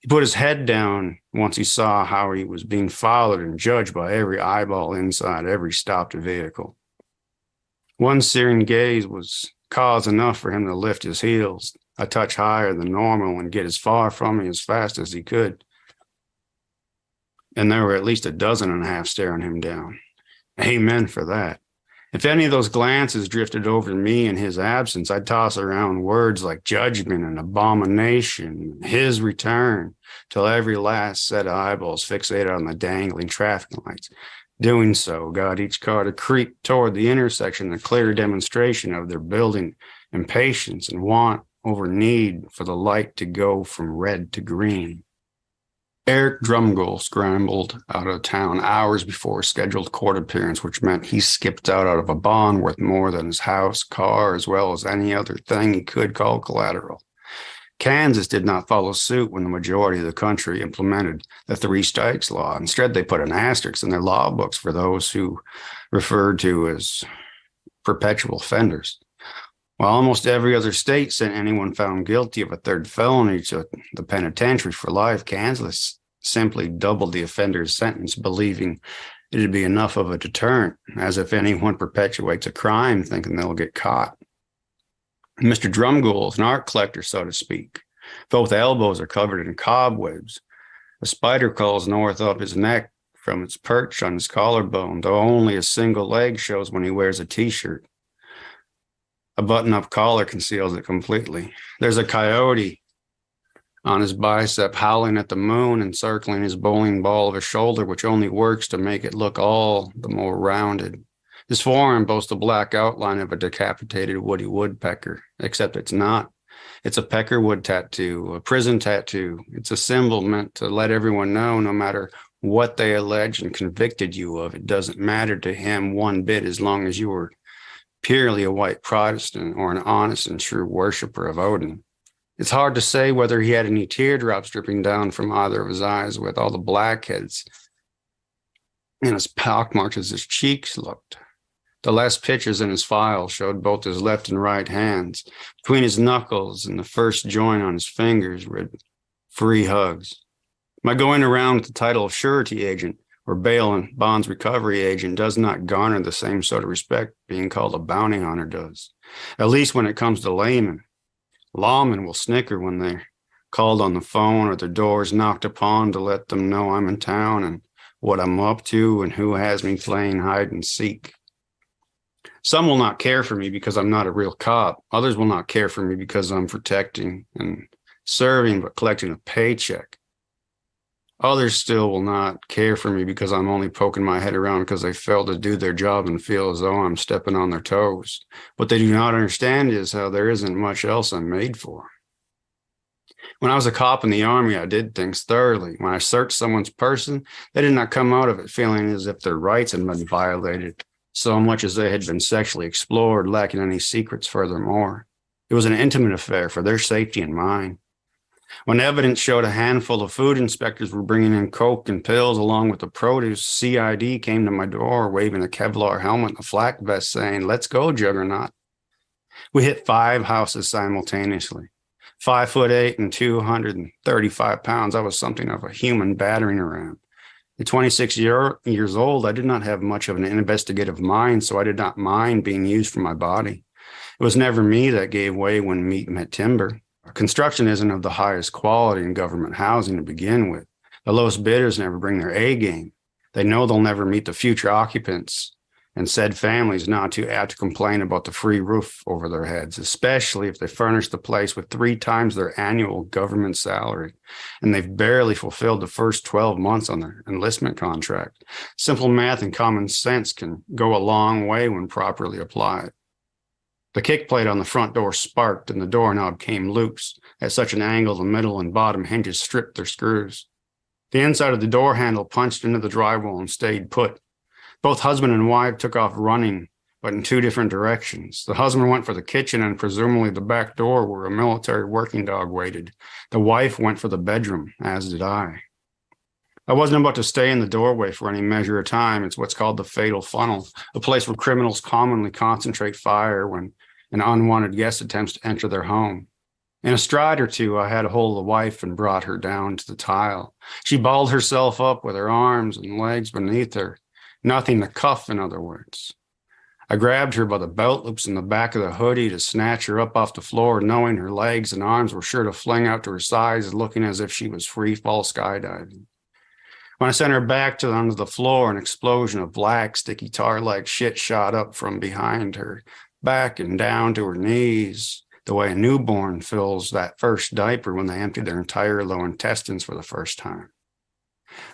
He put his head down once he saw how he was being followed and judged by every eyeball inside every stopped vehicle. One searing gaze was cause enough for him to lift his heels a touch higher than normal and get as far from me as fast as he could. And there were at least 12.5 staring him down. Amen for that. If any of those glances drifted over to me in his absence, I'd toss around words like judgment and abomination, and his return, till every last set of eyeballs fixated on the dangling traffic lights. Doing so got each car to creep toward the intersection, a clear demonstration of their building impatience and want over need for the light to go from red to green. Eric Drumgoole scrambled out of town hours before a scheduled court appearance, which meant he skipped out of a bond worth more than his house, car, as well as any other thing he could call collateral. Kansas did not follow suit when the majority of the country implemented the 3 strikes law. Instead, they put an asterisk in their law books for those who referred to as perpetual offenders. While almost every other state sent anyone found guilty of a 3rd felony to the penitentiary for life, Kansas simply doubled the offender's sentence, believing it'd be enough of a deterrent, as if anyone perpetuates a crime thinking they'll get caught. Mr. Drumgoole is an art collector, so to speak. Both elbows are covered in cobwebs. A spider crawls north up his neck from its perch on his collarbone, though only a single leg shows when he wears a t-shirt. A button-up collar conceals it completely. There's a coyote on his bicep howling at the moon and circling his bowling ball of a shoulder, which only works to make it look all the more rounded. His forearm boasts the black outline of a decapitated woody woodpecker, except it's not. It's a peckerwood tattoo, a prison tattoo. It's a symbol meant to let everyone know no matter what they allege and convicted you of, it doesn't matter to him one bit as long as you were purely a white Protestant or an honest and true worshiper of Odin. It's hard to say whether he had any teardrops dripping down from either of his eyes with all the blackheads and as pockmarked as his cheeks looked. The last pictures in his file showed both his left and right hands. Between his knuckles and the first joint on his fingers read "Free Hugs." My going around with the title of surety agent or bail and bonds recovery agent does not garner the same sort of respect being called a bounty hunter does, at least when it comes to laymen. Lawmen will snicker when they're called on the phone or their doors knocked upon to let them know I'm in town and what I'm up to and who has me playing hide and seek. Some will not care for me because I'm not a real cop. Others will not care for me because I'm protecting and serving but collecting a paycheck. Others still will not care for me because I'm only poking my head around because they failed to do their job and feel as though I'm stepping on their toes. What they do not understand is how there isn't much else I'm made for. When I was a cop in the Army, I did things thoroughly. When I searched someone's person, they did not come out of it feeling as if their rights had been violated, so much as they had been sexually explored, lacking any secrets furthermore. It was an intimate affair for their safety and mine. When evidence showed a handful of food inspectors were bringing in coke and pills along with the produce, CID came to my door waving a Kevlar helmet and a flak vest saying, "Let's go, Juggernaut." We hit 5 houses simultaneously. 5'8" and 235 pounds. I was something of a human battering ram. At 26 years old, I did not have much of an investigative mind, so I did not mind being used for my body. It was never me that gave way when meat met timber. Construction isn't of the highest quality in government housing to begin with. The lowest bidders never bring their A game. They know they'll never meet the future occupants and said families not too apt to complain about the free roof over their heads, especially if they furnish the place with 3 times their annual government salary, and they've barely fulfilled the first 12 months on their enlistment contract. Simple math and common sense can go a long way when properly applied. The kick plate on the front door sparked and the doorknob came loose at such an angle the middle and bottom hinges stripped their screws. The inside of the door handle punched into the drywall and stayed put. Both husband and wife took off running, but in 2 different directions. The husband went for the kitchen and presumably the back door where a military working dog waited. The wife went for the bedroom, as did I. I wasn't about to stay in the doorway for any measure of time. It's what's called the fatal funnel, a place where criminals commonly concentrate fire when an unwanted guest attempts to enter their home. In a stride or 2, I had a hold of the wife and brought her down to the tile. She balled herself up with her arms and legs beneath her. Nothing to cuff, in other words. I grabbed her by the belt loops in the back of the hoodie to snatch her up off the floor, knowing her legs and arms were sure to fling out to her sides, looking as if she was free fall skydiving. When I sent her back onto the floor, an explosion of black, sticky tar-like shit shot up from behind her, back and down to her knees, the way a newborn fills that first diaper when they empty their entire lower intestines for the first time.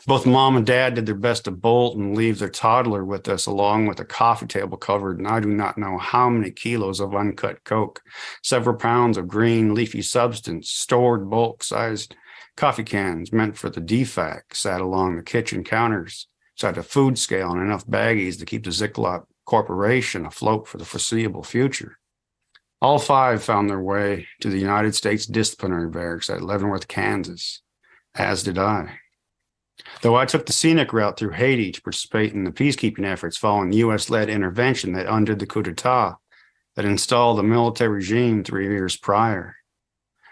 Both mom and dad did their best to bolt and leave their toddler with us, along with a coffee table covered in I do not know how many kilos of uncut coke, several pounds of green leafy substance, stored bulk-sized coffee cans meant for the DFAC sat along the kitchen counters, beside a food scale and enough baggies to keep the Ziploc Corporation afloat for the foreseeable future. All 5 found their way to the United States Disciplinary Barracks at Leavenworth, Kansas, as did I. Though I took the scenic route through Haiti to participate in the peacekeeping efforts following U.S.-led intervention that undid the coup d'etat that installed the military regime 3 years prior.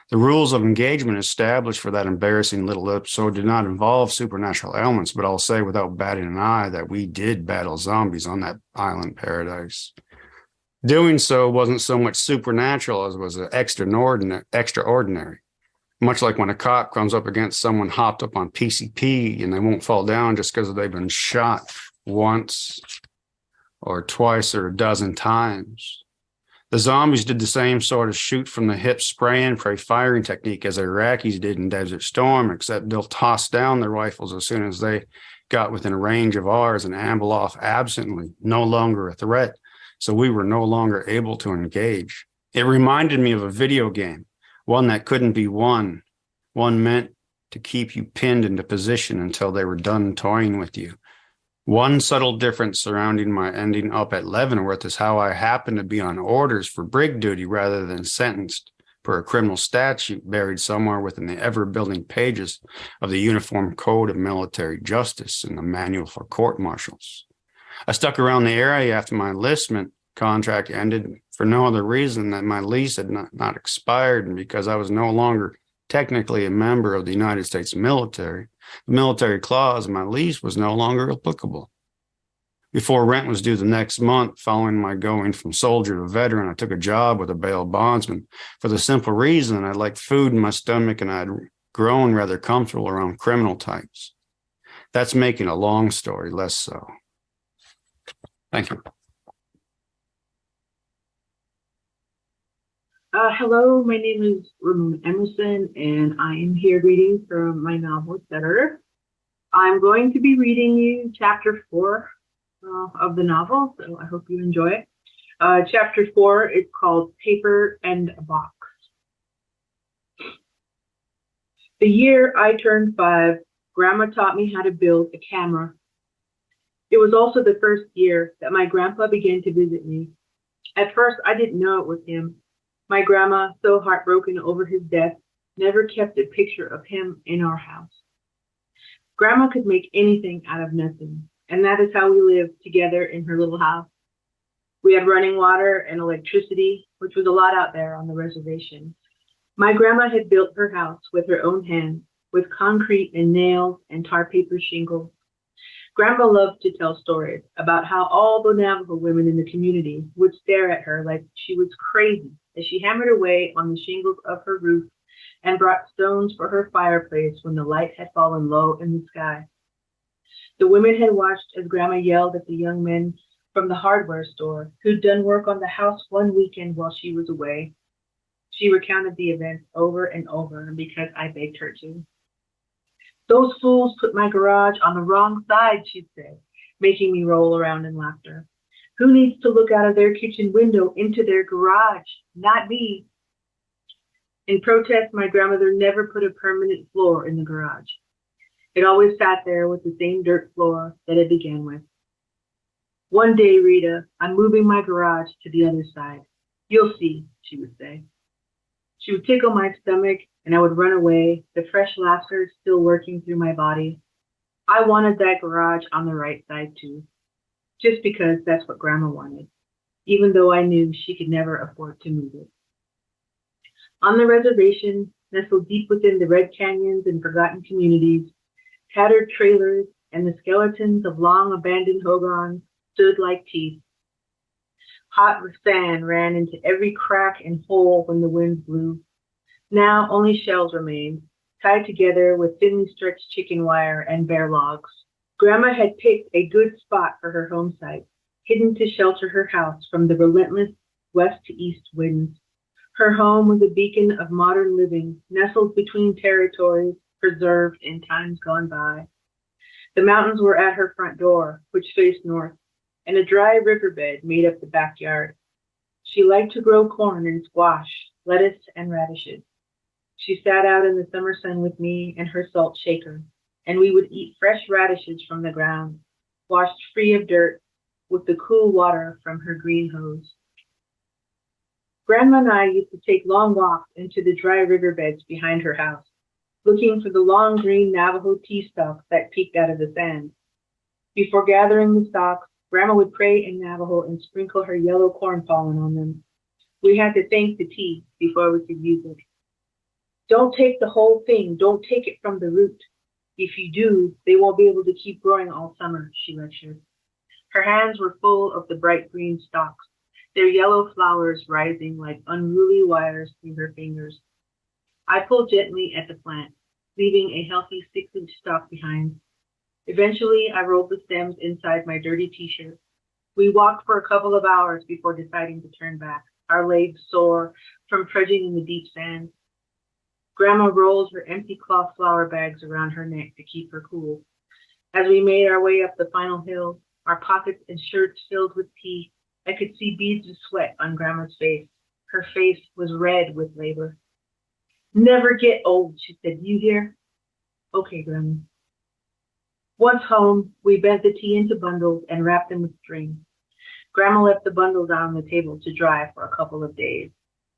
The rules of engagement established for that embarrassing little episode did not involve supernatural elements, but I'll say without batting an eye that we did battle zombies on that island paradise. Doing so wasn't so much supernatural as was extraordinary. Much like when a cop comes up against someone hopped up on PCP and they won't fall down just because they've been shot once or twice or a dozen times. The zombies did the same sort of shoot from the hip spray and pray firing technique as the Iraqis did in Desert Storm, except they'll toss down their rifles as soon as they got within a range of ours and amble off absently, no longer a threat, so we were no longer able to engage. It reminded me of a video game, one that couldn't be won, one meant to keep you pinned into position until they were done toying with you. One subtle difference surrounding my ending up at Leavenworth is how I happened to be on orders for brig duty rather than sentenced per a criminal statute buried somewhere within the ever-building pages of the Uniform Code of Military Justice and the Manual for Court-Martials. I stuck around the area after my enlistment contract ended for no other reason than my lease had not expired, and because I was no longer technically a member of the United States military, the military clause in my lease was no longer applicable. Before rent was due the next month, following my going from soldier to veteran, I took a job with a bail bondsman for the simple reason I liked food in my stomach and I'd grown rather comfortable around criminal types. That's making a long story less so. Thank you. Hello, my name is Ramona Emerson, and I am here reading from my novel, Setter. I'm going to be reading you chapter 4 of the novel, so I hope you enjoy it. Chapter 4 is called Paper and a Box. The year I turned 5, Grandma taught me how to build a camera. It was also the first year that my grandpa began to visit me. At first, I didn't know it was him. My grandma, so heartbroken over his death, never kept a picture of him in our house. Grandma could make anything out of nothing, and that is how we lived together in her little house. We had running water and electricity, which was a lot out there on the reservation. My grandma had built her house with her own hands, with concrete and nails and tar paper shingles. Grandma loved to tell stories about how all the Navajo women in the community would stare at her like she was crazy as she hammered away on the shingles of her roof and brought stones for her fireplace when the light had fallen low in the sky. The women had watched as Grandma yelled at the young men from the hardware store who'd done work on the house one weekend while she was away. She recounted the events over and over because I begged her to. Those fools put my garage on the wrong side, she'd say, making me roll around in laughter. Who needs to look out of their kitchen window into their garage? Not me. In protest, my grandmother never put a permanent floor in the garage. It always sat there with the same dirt floor that it began with. One day, Rita, I'm moving my garage to the other side. You'll see, she would say. She would tickle my stomach and I would run away, the fresh laughter still working through my body. I wanted that garage on the right side too, just because that's what Grandma wanted, even though I knew she could never afford to move it. On the reservation, nestled deep within the red canyons and forgotten communities, tattered trailers and the skeletons of long abandoned hogans stood like teeth. Hot sand ran into every crack and hole when the wind blew. Now only shells remained, tied together with thinly stretched chicken wire and bare logs. Grandma had picked a good spot for her home site, hidden to shelter her house from the relentless west to east winds. Her home was a beacon of modern living, nestled between territories preserved in times gone by. The mountains were at her front door, which faced north, and a dry riverbed made up the backyard. She liked to grow corn and squash, lettuce and radishes. She sat out in the summer sun with me and her salt shaker, and we would eat fresh radishes from the ground, washed free of dirt with the cool water from her green hose. Grandma and I used to take long walks into the dry riverbeds behind her house, looking for the long green Navajo tea stalks that peeked out of the sand. Before gathering the stalks, Grandma would pray in Navajo and sprinkle her yellow corn pollen on them. We had to thank the tea before we could use it. Don't take the whole thing. Don't take it from the root. If you do, they won't be able to keep growing all summer, she lectured. Her hands were full of the bright green stalks, their yellow flowers rising like unruly wires through her fingers. I pulled gently at the plant, leaving a healthy 6-inch stalk behind. Eventually, I rolled the stems inside my dirty t-shirt. We walked for a couple of hours before deciding to turn back, our legs sore from trudging in the deep sand. Grandma rolled her empty cloth flour bags around her neck to keep her cool. As we made our way up the final hill, our pockets and shirts filled with tea, I could see beads of sweat on Grandma's face. Her face was red with labor. Never get old, she said. You hear? Okay, Grandma. Once home, we bent the tea into bundles and wrapped them with string. Grandma left the bundles out on the table to dry for a couple of days,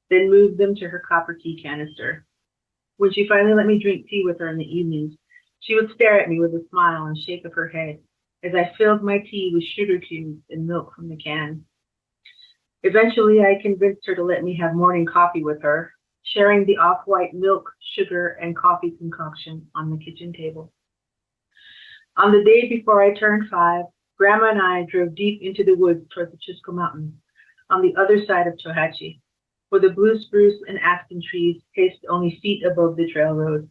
then moved them to her copper tea canister. When she finally let me drink tea with her in the evenings, she would stare at me with a smile and shake of her head as I filled my tea with sugar cubes and milk from the can. Eventually, I convinced her to let me have morning coffee with her, sharing the off-white milk, sugar, and coffee concoction on the kitchen table. On the day before I turned 5, Grandma and I drove deep into the woods toward the Chisco Mountains, on the other side of Tohatchee, where the blue spruce and aspen trees paced only feet above the trail road.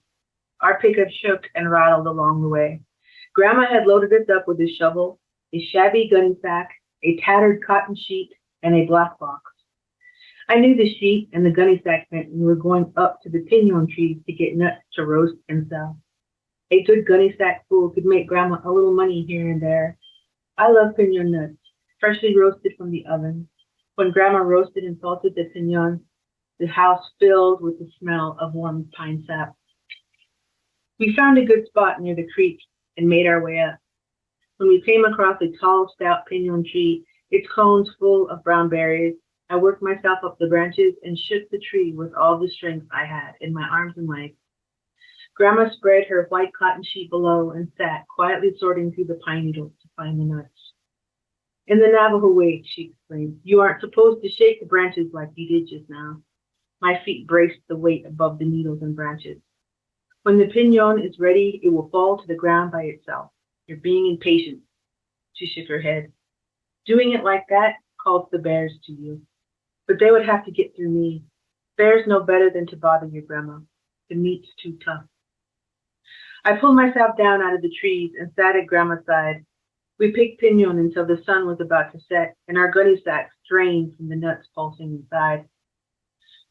Our pickup shook and rattled along the way. Grandma had loaded us up with a shovel, a shabby gunny sack, a tattered cotton sheet, and a black box. I knew the sheet and the gunny sack meant we were going up to the pinon trees to get nuts to roast and sell. A good gunny sack full could make Grandma a little money here and there. I love pinon nuts, freshly roasted from the oven. When Grandma roasted and salted the pinon, the house filled with the smell of warm pine sap. We found a good spot near the creek and made our way up. When we came across a tall, stout pinon tree, its cones full of brown berries, I worked myself up the branches and shook the tree with all the strength I had in my arms and legs. Grandma spread her white cotton sheet below and sat quietly sorting through the pine needles to find the nuts. In the Navajo way, she exclaimed, you aren't supposed to shake the branches like you did just now. My feet braced the weight above the needles and branches. When the pinon is ready, it will fall to the ground by itself. You're being impatient. She shook her head. Doing it like that calls the bears to you. But they would have to get through me. Bears know better than to bother your Grandma. The meat's too tough. I pulled myself down out of the trees and sat at Grandma's side. We picked pinon until the sun was about to set, and our gunny sacks drained from the nuts pulsing inside.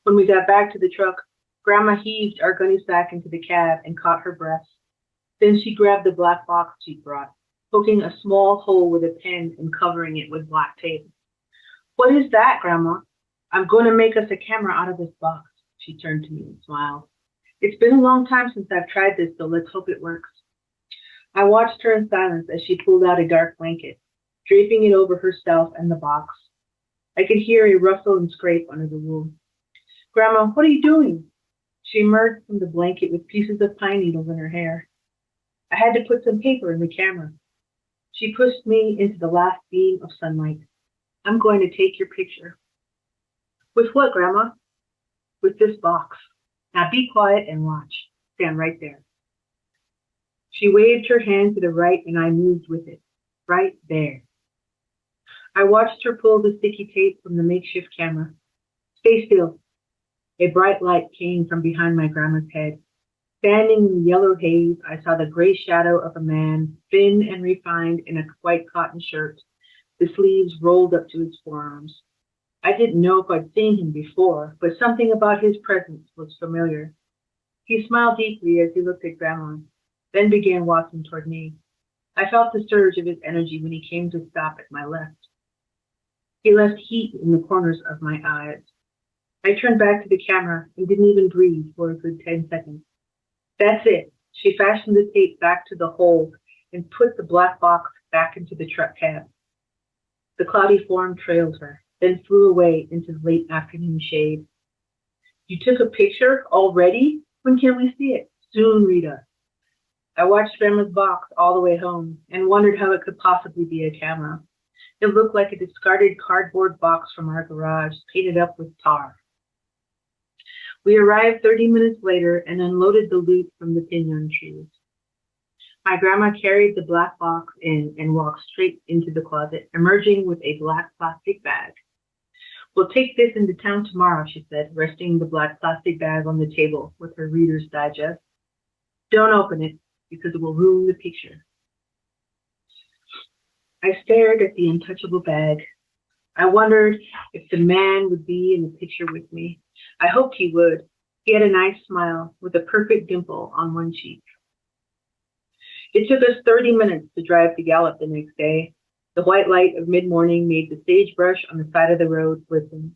When we got back to the truck, Grandma heaved our gunny sack into the cab and caught her breath. Then she grabbed the black box she brought, poking a small hole with a pen and covering it with black tape. "What is that, Grandma?" "I'm going to make us a camera out of this box." She turned to me and smiled. "It's been a long time since I've tried this, so let's hope it works." I watched her in silence as she pulled out a dark blanket, draping it over herself and the box. I could hear a rustle and scrape under the wool. "Grandma, what are you doing?" She emerged from the blanket with pieces of pine needles in her hair. "I had to put some paper in the camera." She pushed me into the last beam of sunlight. "I'm going to take your picture." "With what, Grandma?" "With this box. Now be quiet and watch. Stand right there." She waved her hand to the right and I moved with it. Right there. I watched her pull the sticky tape from the makeshift camera. "Stay still." A bright light came from behind my grandma's head. Standing in the yellow haze, I saw the gray shadow of a man, thin and refined in a white cotton shirt, the sleeves rolled up to his forearms. I didn't know if I'd seen him before, but something about his presence was familiar. He smiled deeply as he looked at Grandma, then began walking toward me. I felt the surge of his energy when he came to stop at my left. He left heat in the corners of my eyes. I turned back to the camera and didn't even breathe for a good 10 seconds. "That's it." She fashioned the tape back to the hole and put the black box back into the truck cab. The cloudy form trailed her, then flew away into the late afternoon shade. "You took a picture already? When can we see it?" "Soon, Rita." I watched Grandma's box all the way home and wondered how it could possibly be a camera. It looked like a discarded cardboard box from our garage, painted up with tar. We arrived 30 minutes later and unloaded the loot from the pinon trees. My grandma carried the black box in and walked straight into the closet, emerging with a black plastic bag. "We'll take this into town tomorrow," she said, resting the black plastic bag on the table with her Reader's Digest. "Don't open it, because it will ruin the picture." I stared at the untouchable bag. I wondered if the man would be in the picture with me. I hoped he would. He had a nice smile with a perfect dimple on one cheek. It took us 30 minutes to drive to Gallup the next day. The white light of mid-morning made the sagebrush on the side of the road glisten.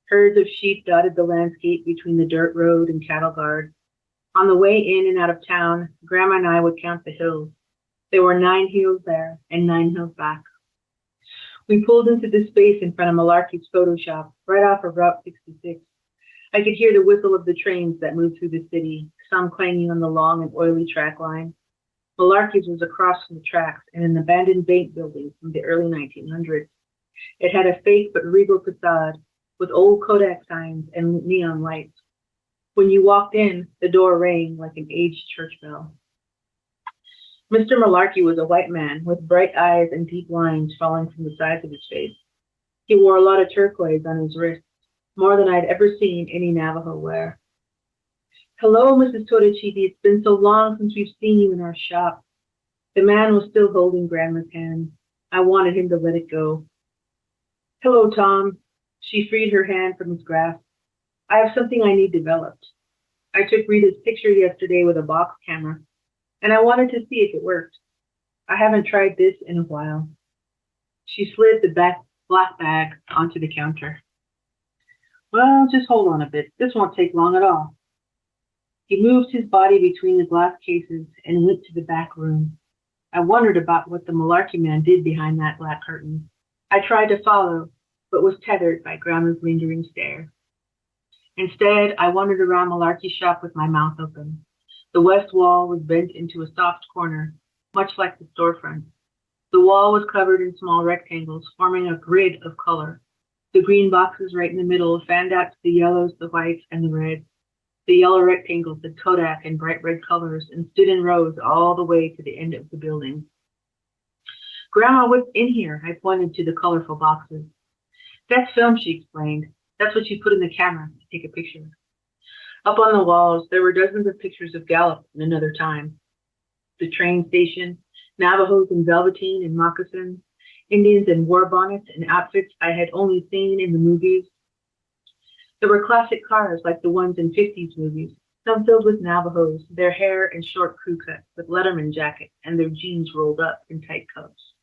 Herds of sheep dotted the landscape between the dirt road and cattle guard. On the way in and out of town, Grandma and I would count the hills. There were 9 hills there and 9 hills back. We pulled into the space in front of Malarkey's photo shop, right off of Route 66. I could hear the whistle of the trains that moved through the city, some clanging on the long and oily track line. Malarkey's was across from the tracks in an abandoned bank building from the early 1900s. It had a fake but regal facade with old Kodak signs and neon lights. When you walked in, the door rang like an aged church bell. Mr. Malarkey was a white man with bright eyes and deep lines falling from the sides of his face. He wore a lot of turquoise on his wrists, more than I'd ever seen any Navajo wear. "Hello, Mrs. Totochidi. It's been so long since we've seen you in our shop." The man was still holding Grandma's hand. I wanted him to let it go. "Hello, Tom." She freed her hand from his grasp. "I have something I need developed. I took Rita's picture yesterday with a box camera, and I wanted to see if it worked. I haven't tried this in a while." She slid the black bag onto the counter. "Well, just hold on a bit. This won't take long at all." He moved his body between the glass cases and went to the back room. I wondered about what the Malarkey man did behind that black curtain. I tried to follow, but was tethered by Grandma's lingering stare. Instead, I wandered around Malarkey's shop with my mouth open. The west wall was bent into a soft corner, much like the storefront. The wall was covered in small rectangles, forming a grid of color. The green boxes right in the middle fanned out to the yellows, the whites, and the reds. The yellow rectangles had Kodak and bright red colors and stood in rows all the way to the end of the building. "Grandma, what's in here?" I pointed to the colorful boxes. "That's film," she explained. "That's what you put in the camera to take a picture." Up on the walls, there were dozens of pictures of Gallup in another time. The train station, Navajos in velveteen and moccasins, Indians in war bonnets and outfits I had only seen in the movies. There were classic cars like the ones in 50s movies, some filled with Navajos, their hair in short crew cuts with Letterman jackets and their jeans rolled up in tight cuffs.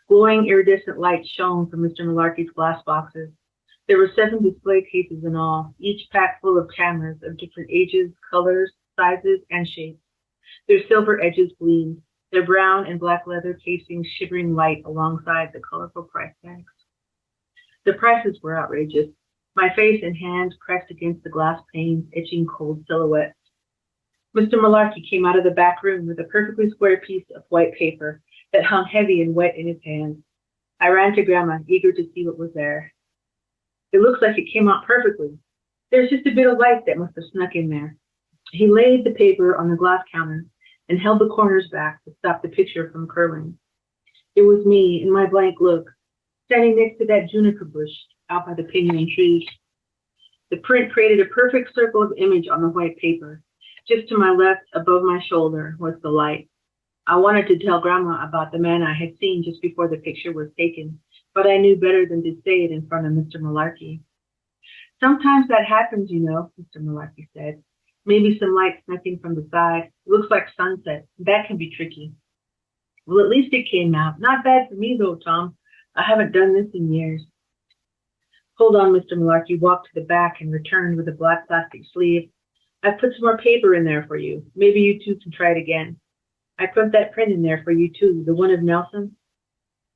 Glowing iridescent lights shone from Mr. Malarkey's glass boxes. There were 7 display cases in all, each packed full of cameras of different ages, colors, sizes, and shapes. Their silver edges gleamed, their brown and black leather casings shivering light alongside the colorful price tags. The prices were outrageous. My face and hands pressed against the glass panes, etching cold silhouettes. Mr. Malarkey came out of the back room with a perfectly square piece of white paper that hung heavy and wet in his hands. I ran to Grandma, eager to see what was there. It looks like it came out perfectly. There's just a bit of light that must have snuck in there. He laid the paper on the glass counter and held the corners back to stop the picture from curling. It was me in my blank look, standing next to that juniper bush out by the pinyon trees. The print created a perfect circle of image on the white paper. Just to my left, above my shoulder, was the light. I wanted to tell Grandma about the man I had seen just before the picture was taken, but I knew better than to say it in front of Mr. Malarkey. Sometimes that happens, you know, Mr. Malarkey said. Maybe some light snuck in from the side. It looks like sunset. That can be tricky. Well, at least it came out. Not bad for me, though, Tom. I haven't done this in years. Hold on, Mr. Malarkey walked to the back and returned with a black plastic sleeve. I've put some more paper in there for you. Maybe you two can try it again. I put that print in there for you, too, the one of Nelson.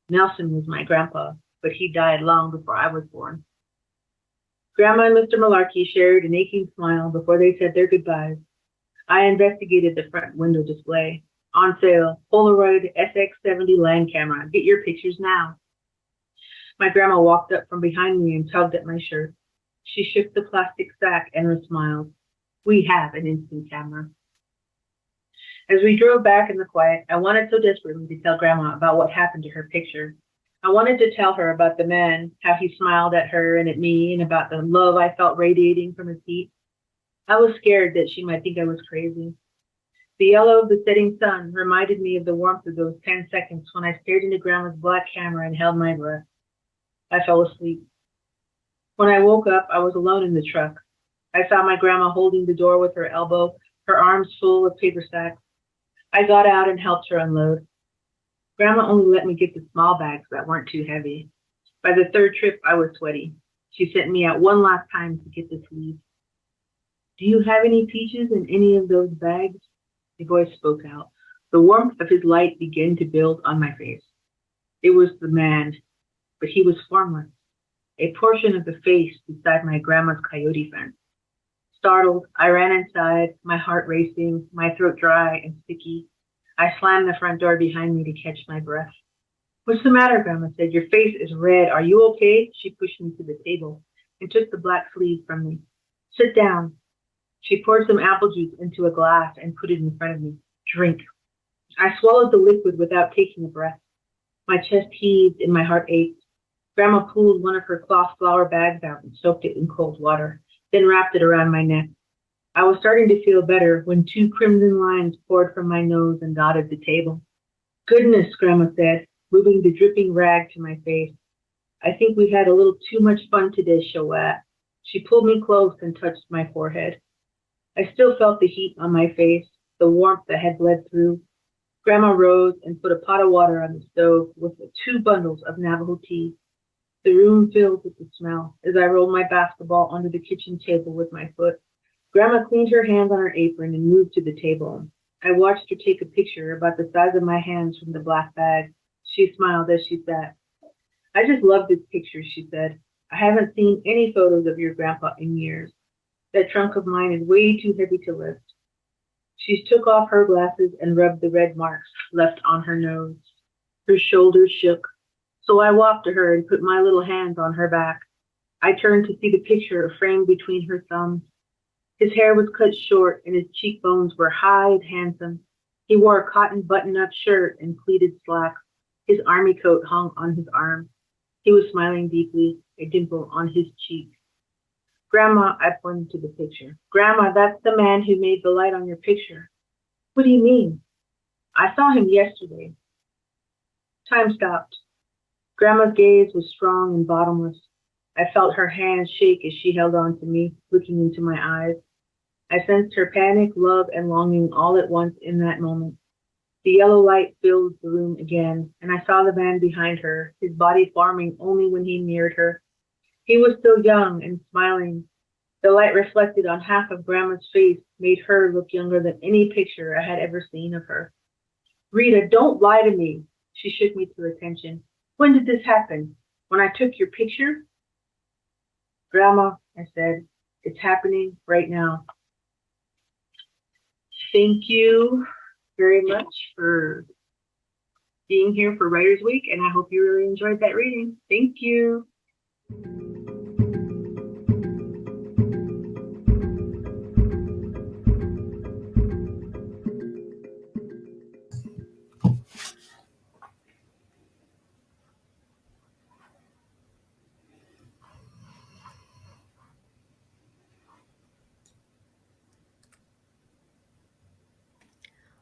Nelson was my grandpa, but he died long before I was born. Grandma and Mr. Malarkey shared an aching smile before they said their goodbyes. I investigated the front window display. On sale, Polaroid SX70 Lang camera. Get your pictures now. My grandma walked up from behind me and tugged at my shirt. She shook the plastic sack and smiled. We have an instant camera. As we drove back in the quiet, I wanted so desperately to tell Grandma about what happened to her picture. I wanted to tell her about the man, how he smiled at her and at me, and about the love I felt radiating from his feet. I was scared that she might think I was crazy. The yellow of the setting sun reminded me of the warmth of those 10 seconds when I stared into Grandma's black camera and held my breath. I fell asleep. When I woke up, I was alone in the truck. I found my grandma holding the door with her elbow, her arms full of paper sacks. I got out and helped her unload. Grandma only let me get the small bags that weren't too heavy. By the third trip, I was sweaty. She sent me out one last time to get the sleeves. Do you have any peaches in any of those bags? The voice spoke out. The warmth of his light began to build on my face. It was the man, but he was formless, a portion of the face beside my grandma's coyote fence. Startled, I ran inside, my heart racing, my throat dry and sticky. I slammed the front door behind me to catch my breath. What's the matter, Grandma said. Your face is red. Are you okay? She pushed me to the table and took the black sleeve from me. Sit down. She poured some apple juice into a glass and put it in front of me. Drink. I swallowed the liquid without taking a breath. My chest heaved and my heart ached. Grandma pulled one of her cloth flour bags out and soaked it in cold water, then wrapped it around my neck. I was starting to feel better when 2 crimson lines poured from my nose and dotted the table. Goodness, Grandma said, moving the dripping rag to my face. I think we had a little too much fun today, Chouette. She pulled me close and touched my forehead. I still felt the heat on my face, the warmth that had bled through. Grandma rose and put a pot of water on the stove with 2 bundles of Navajo tea. The room filled with the smell as I rolled my basketball under the kitchen table with my foot. Grandma cleaned her hands on her apron and moved to the table. I watched her take a picture about the size of my hands from the black bag. She smiled as she sat. I just love this picture, she said. I haven't seen any photos of your grandpa in years. That trunk of mine is way too heavy to lift. She took off her glasses and rubbed the red marks left on her nose. Her shoulders shook, so I walked to her and put my little hands on her back. I turned to see the picture framed between her thumbs. His hair was cut short and his cheekbones were high and handsome. He wore a cotton button-up shirt and pleated slacks. His army coat hung on his arm. He was smiling deeply, a dimple on his cheek. Grandma, I pointed to the picture. Grandma, that's the man who made the light on your picture. What do you mean? I saw him yesterday. Time stopped. Grandma's gaze was strong and bottomless. I felt her hand shake as she held on to me, looking into my eyes. I sensed her panic, love, and longing all at once in that moment. The yellow light filled the room again, and I saw the man behind her, his body forming only when he neared her. He was still young and smiling. The light reflected on half of Grandma's face made her look younger than any picture I had ever seen of her. Rita, don't lie to me. She shook me to attention. When did this happen? When I took your picture? Grandma, I said, it's happening right now. Thank you very much for being here for Writers Week, and I hope you really enjoyed that reading. Thank you.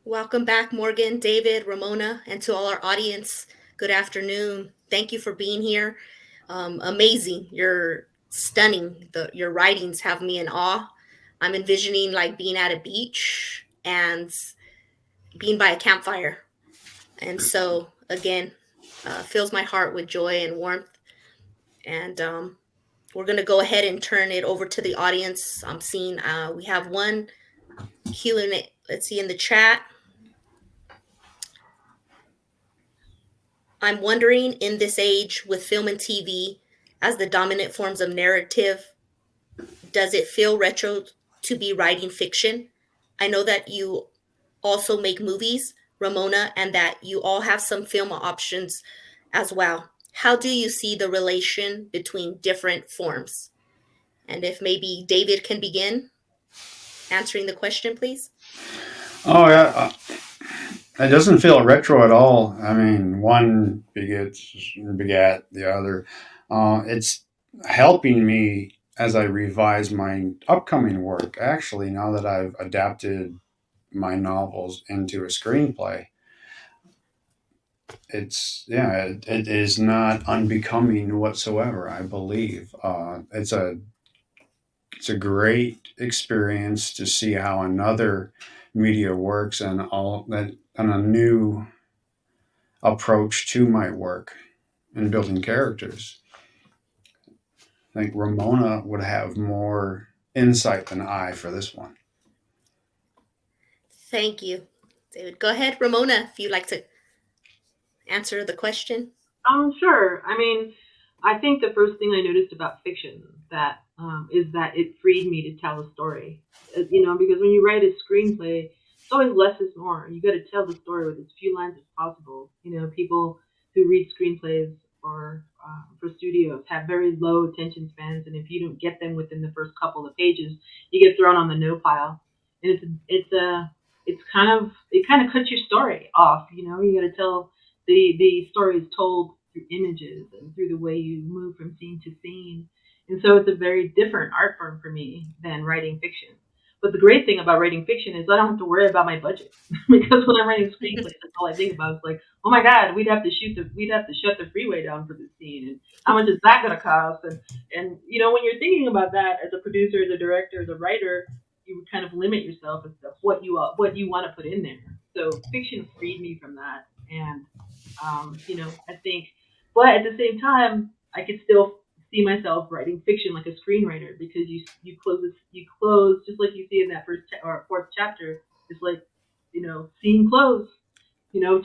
Welcome back, Morgan, David, Ramona, and to all our audience. Good afternoon. Thank you for being here. Amazing. You're stunning. Your writings have me in awe. I'm envisioning like being at a beach and being by a campfire. And so, again, fills my heart with joy and warmth. And we're going to go ahead and turn it over to the audience. I'm seeing we have one Q&A. Let's see in the chat. I'm wondering, in this age with film and TV as the dominant forms of narrative, does it feel retro to be writing fiction? I know that you also make movies, Ramona, and that you all have some film options as well. How do you see the relation between different forms? And if maybe David can begin answering the question, please. Oh yeah, it doesn't feel retro at all. I mean, one begat the other. It's helping me as I revise my upcoming work. Actually, now that I've adapted my novels into a screenplay, it is not unbecoming whatsoever. I believe it's a great experience to see how another media works and all that, and a new approach to my work in building characters. I think Ramona would have more insight than I for this one. Thank you, David. Go ahead, Ramona, if you'd like to answer the question. Sure. I mean, I think the first thing I noticed about fiction that is that it freed me to tell a story. Because when you write a screenplay, it's always less is more. You got to tell the story with as few lines as possible. People who read screenplays or for studios have very low attention spans, and if you don't get them within the first couple of pages, you get thrown on the no pile. And it kind of cuts your story off. You got to tell the story is told through images and through the way you move from scene to scene. And so it's a very different art form for me than writing fiction. But the great thing about writing fiction is I don't have to worry about my budget because when I'm writing screenplays, that's all I think about. It's like, oh my God, we'd have to shut the freeway down for this scene, and how much is that going to cost? And when you're thinking about that as a producer, as a director, as a writer, you would kind of limit yourself as to what you want to put in there. So fiction freed me from that, and I think, but at the same time, I could still see myself writing fiction like a screenwriter, because you close just like you see in that fourth chapter. It's like, scene close,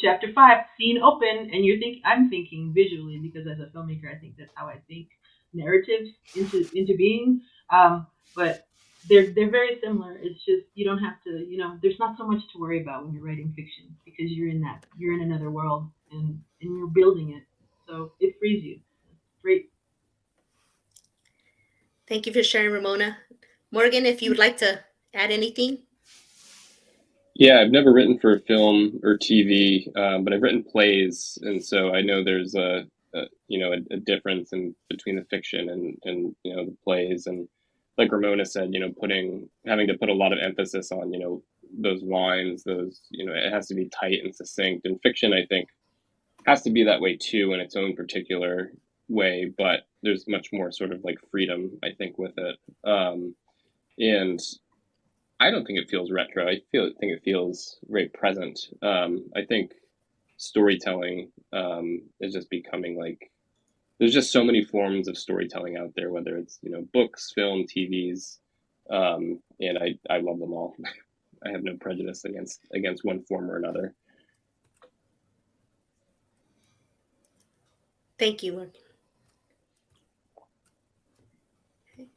chapter 5, scene open, and I'm thinking visually, because as a filmmaker, I think that's how I think narratives into being. But they're very similar. It's just you don't have to, there's not so much to worry about when you're writing fiction, because you're in another world, and you're building it. So it frees you. Great. Thank you for sharing, Ramona. Morgan, if you would like to add anything. Yeah, I've never written for film or TV, but I've written plays, and so I know there's a difference between the fiction and the plays, and like Ramona said, having to put a lot of emphasis on those lines, those, it has to be tight and succinct. And fiction, I think, has to be that way too in its own particular way, but there's much more sort of like freedom, I think, with it. And I don't think it feels retro. I think it feels very present. I think storytelling is just becoming like, there's just so many forms of storytelling out there, whether it's, books, film, TVs, and I love them all. I have no prejudice against one form or another. Thank you, Morgan. Okay.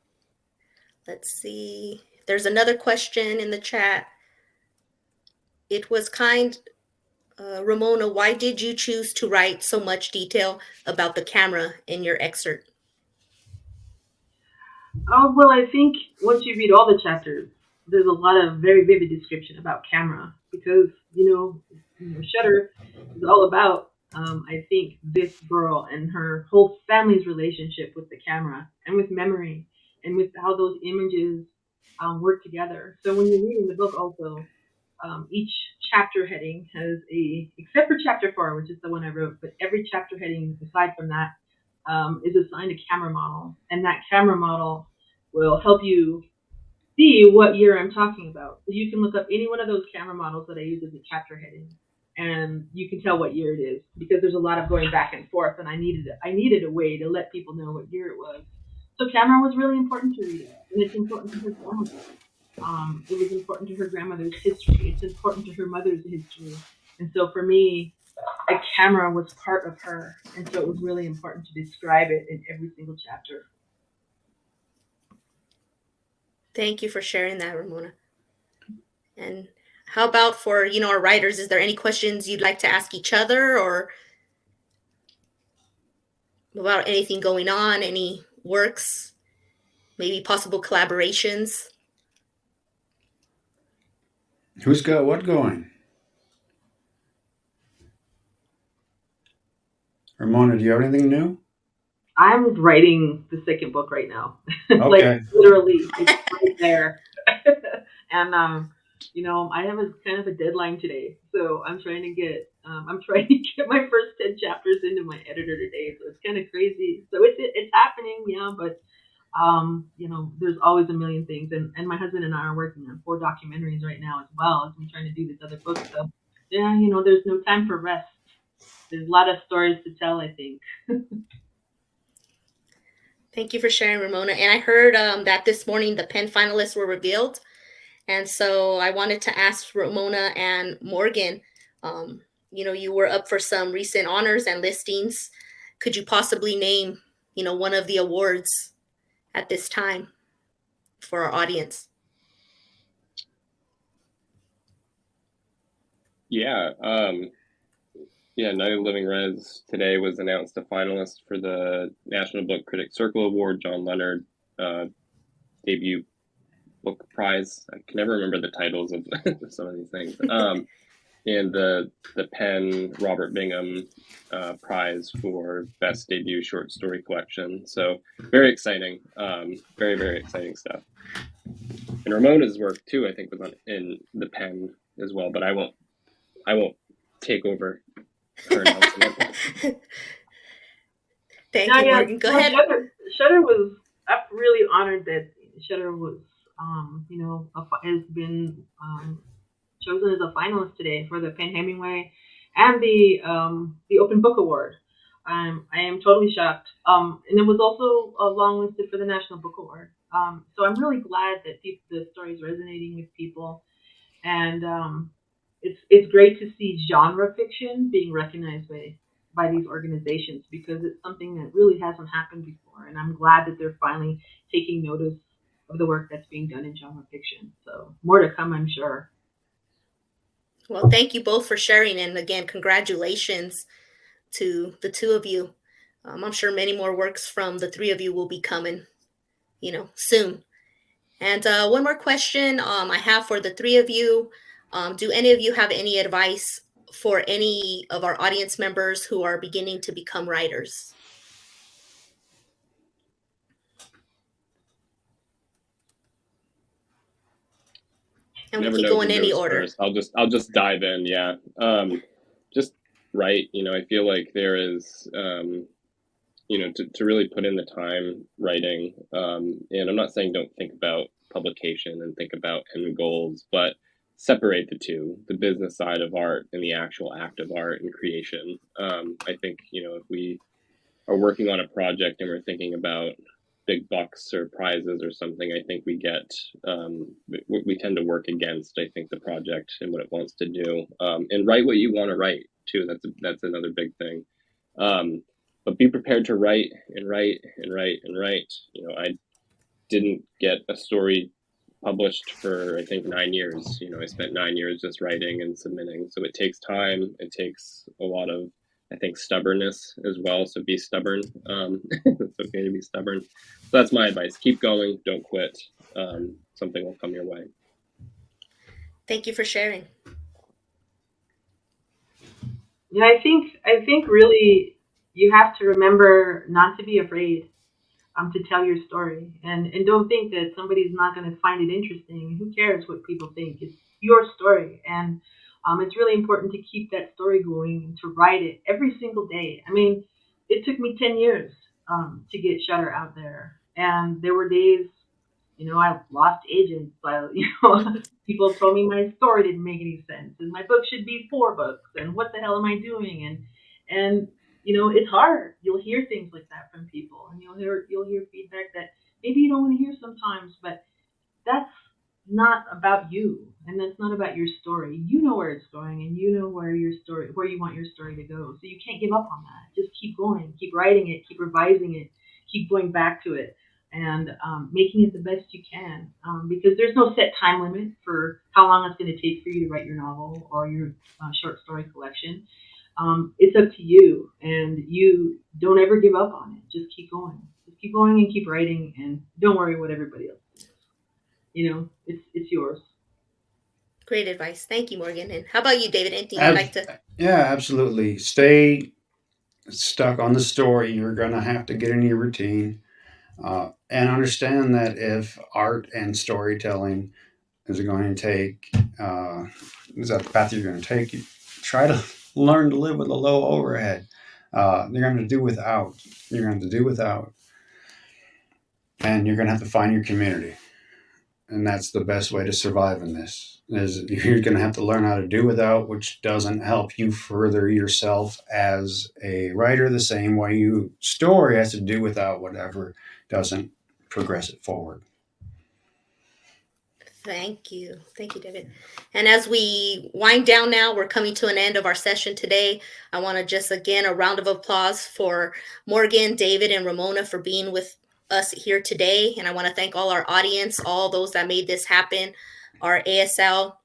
Let's see. There's another question in the chat. It was Ramona, why did you choose to write so much detail about the camera in your excerpt? Well, I think once you read all the chapters, there's a lot of very vivid description about camera because, Shutter is all about, I think, this girl and her whole family's relationship with the camera and with memory and with how those images work together. So when you're reading the book also, each chapter heading has except for chapter 4, which is the one I wrote, but every chapter heading aside from that is assigned a camera model. And that camera model will help you see what year I'm talking about. So you can look up any one of those camera models that I use as a chapter heading, and you can tell what year it is because there's a lot of going back and forth, and I needed a way to let people know what year it was. So camera was really important to Rita, and it's important to her grandmother. It was important to her grandmother's history. It's important to her mother's history. And so for me, a camera was part of her, and so it was really important to describe it in every single chapter. Thank you for sharing that, Ramona. And how about for, our writers, is there any questions you'd like to ask each other or about anything going on, any works, maybe possible collaborations? Who's got what going? Ramona, do you have anything new? I'm writing the second book right now. Okay. Like literally, it's right there. And I have a kind of a deadline today, so I'm trying to get my first 10 chapters into my editor today. So it's kind of crazy. So it's happening, yeah. But there's always a million things, and my husband and I are working on 4 documentaries right now as well as we're trying to do this other book. So yeah, there's no time for rest. There's a lot of stories to tell, I think. Thank you for sharing, Ramona. And I heard that this morning the PEN finalists were revealed. And so I wanted to ask Ramona and Morgan, you were up for some recent honors and listings. Could you possibly name, one of the awards at this time for our audience? Yeah. Night of Living Rez today was announced a finalist for the National Book Critics Circle Award, John Leonard debut book prize. I can never remember the titles of some of these things. And the PEN Robert Bingham prize for best debut short story collection. So very exciting, very, very exciting stuff. And Ramona's work too, I think, was in the PEN as well, but I won't take over her announcement. Thank you, Morgan. Go ahead. Shutter was, I'm really honored that Shutter was, has been chosen as a finalist today for the PEN Hemingway and the Open Book Award. I am totally shocked. And it was also longlisted for the National Book Award. So I'm really glad that the story is resonating with people. And it's great to see genre fiction being recognized by these organizations because it's something that really hasn't happened before. And I'm glad that they're finally taking notice of the work that's being done in genre fiction. So more to come, I'm sure. Well, thank you both for sharing. And again, congratulations to the two of you. I'm sure many more works from the three of you will be coming, soon. And one more question I have for the three of you. Do any of you have any advice for any of our audience members who are beginning to become writers? And we Never can know go who in any goes order. first. I'll just dive in. Yeah. Just write. I feel like there is, to really put in the time writing. And I'm not saying don't think about publication and think about end goals, but separate the two, the business side of art and the actual act of art and creation. I think, if we are working on a project and we're thinking about big bucks or prizes or something, I think we tend to work against, I think, the project and what it wants to do. And write what you want to write too. That's another big thing. But be prepared to write and write and write and write. I didn't get a story published for, I think, 9 years. I spent 9 years just writing and submitting. So it takes time. It takes a lot of, I think, stubbornness as well. So be stubborn. It's okay to be stubborn. So that's my advice. Keep going. Don't quit. Something will come your way. Thank you for sharing. Yeah, I think really you have to remember not to be afraid to tell your story, and don't think that somebody's not going to find it interesting. Who cares what people think? It's your story, and it's really important to keep that story going and to write it every single day. I mean, it took me 10 years to get Shutter out there, and there were days, I lost agents. People told me my story didn't make any sense, and my book should be 4 books, and what the hell am I doing? And it's hard. You'll hear things like that from people, and you'll hear feedback that maybe you don't want to hear sometimes, but that's not about you, and that's not about your story. You know where it's going, and you know where you want your story to go. So you can't give up on that. Just keep going, keep writing it, keep revising it, keep going back to it, and making it the best you can. Because there's no set time limit for how long it's going to take for you to write your novel or your short story collection. It's up to you, and you don't ever give up on it. Just keep going. Just keep going and keep writing, and don't worry what everybody else thinks. It's yours. Great advice. Thank you, Morgan. And how about you, David? Anything you'd like to? Yeah, absolutely. Stay stuck on the story. You're going to have to get in your routine and understand that if art and storytelling is going to take, is that the path you're going to take, you try to learn to live with a low overhead. You're going to do without. You're going to do without. And you're going to have to find your community. And that's the best way to survive in this. Is you're going to have to learn how to do without, which doesn't help you further yourself as a writer the same way story has to do without whatever doesn't progress it forward. Thank you. Thank you, David. And as we wind down now, we're coming to an end of our session today. I want to just, again, a round of applause for Morgan, David, and Ramona for being with us here today. And I want to thank all our audience, all those that made this happen, our ASL.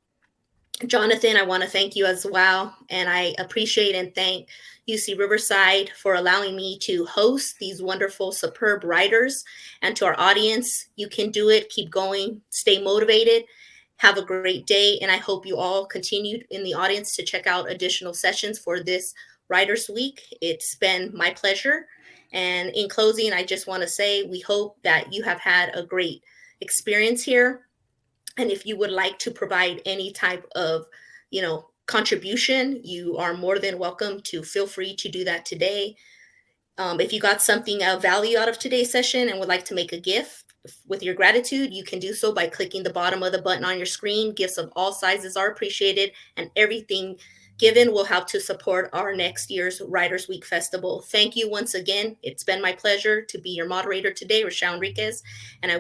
Jonathan, I want to thank you as well. And I appreciate and thank UC Riverside for allowing me to host these wonderful, superb writers. And to our audience, you can do it. Keep going. Stay motivated. Have a great day. And I hope you all continued in the audience to check out additional sessions for this Writers Week. It's been my pleasure. And in closing, I just want to say we hope that you have had a great experience here. And if you would like to provide any type of, contribution, you are more than welcome to feel free to do that today. If you got something of value out of today's session and would like to make a gift with your gratitude, you can do so by clicking the bottom of the button on your screen. Gifts of all sizes are appreciated, and everything given will help to support our next year's Writers Week Festival. Thank you once again. It's been my pleasure to be your moderator today, Rochelle Enriquez, and I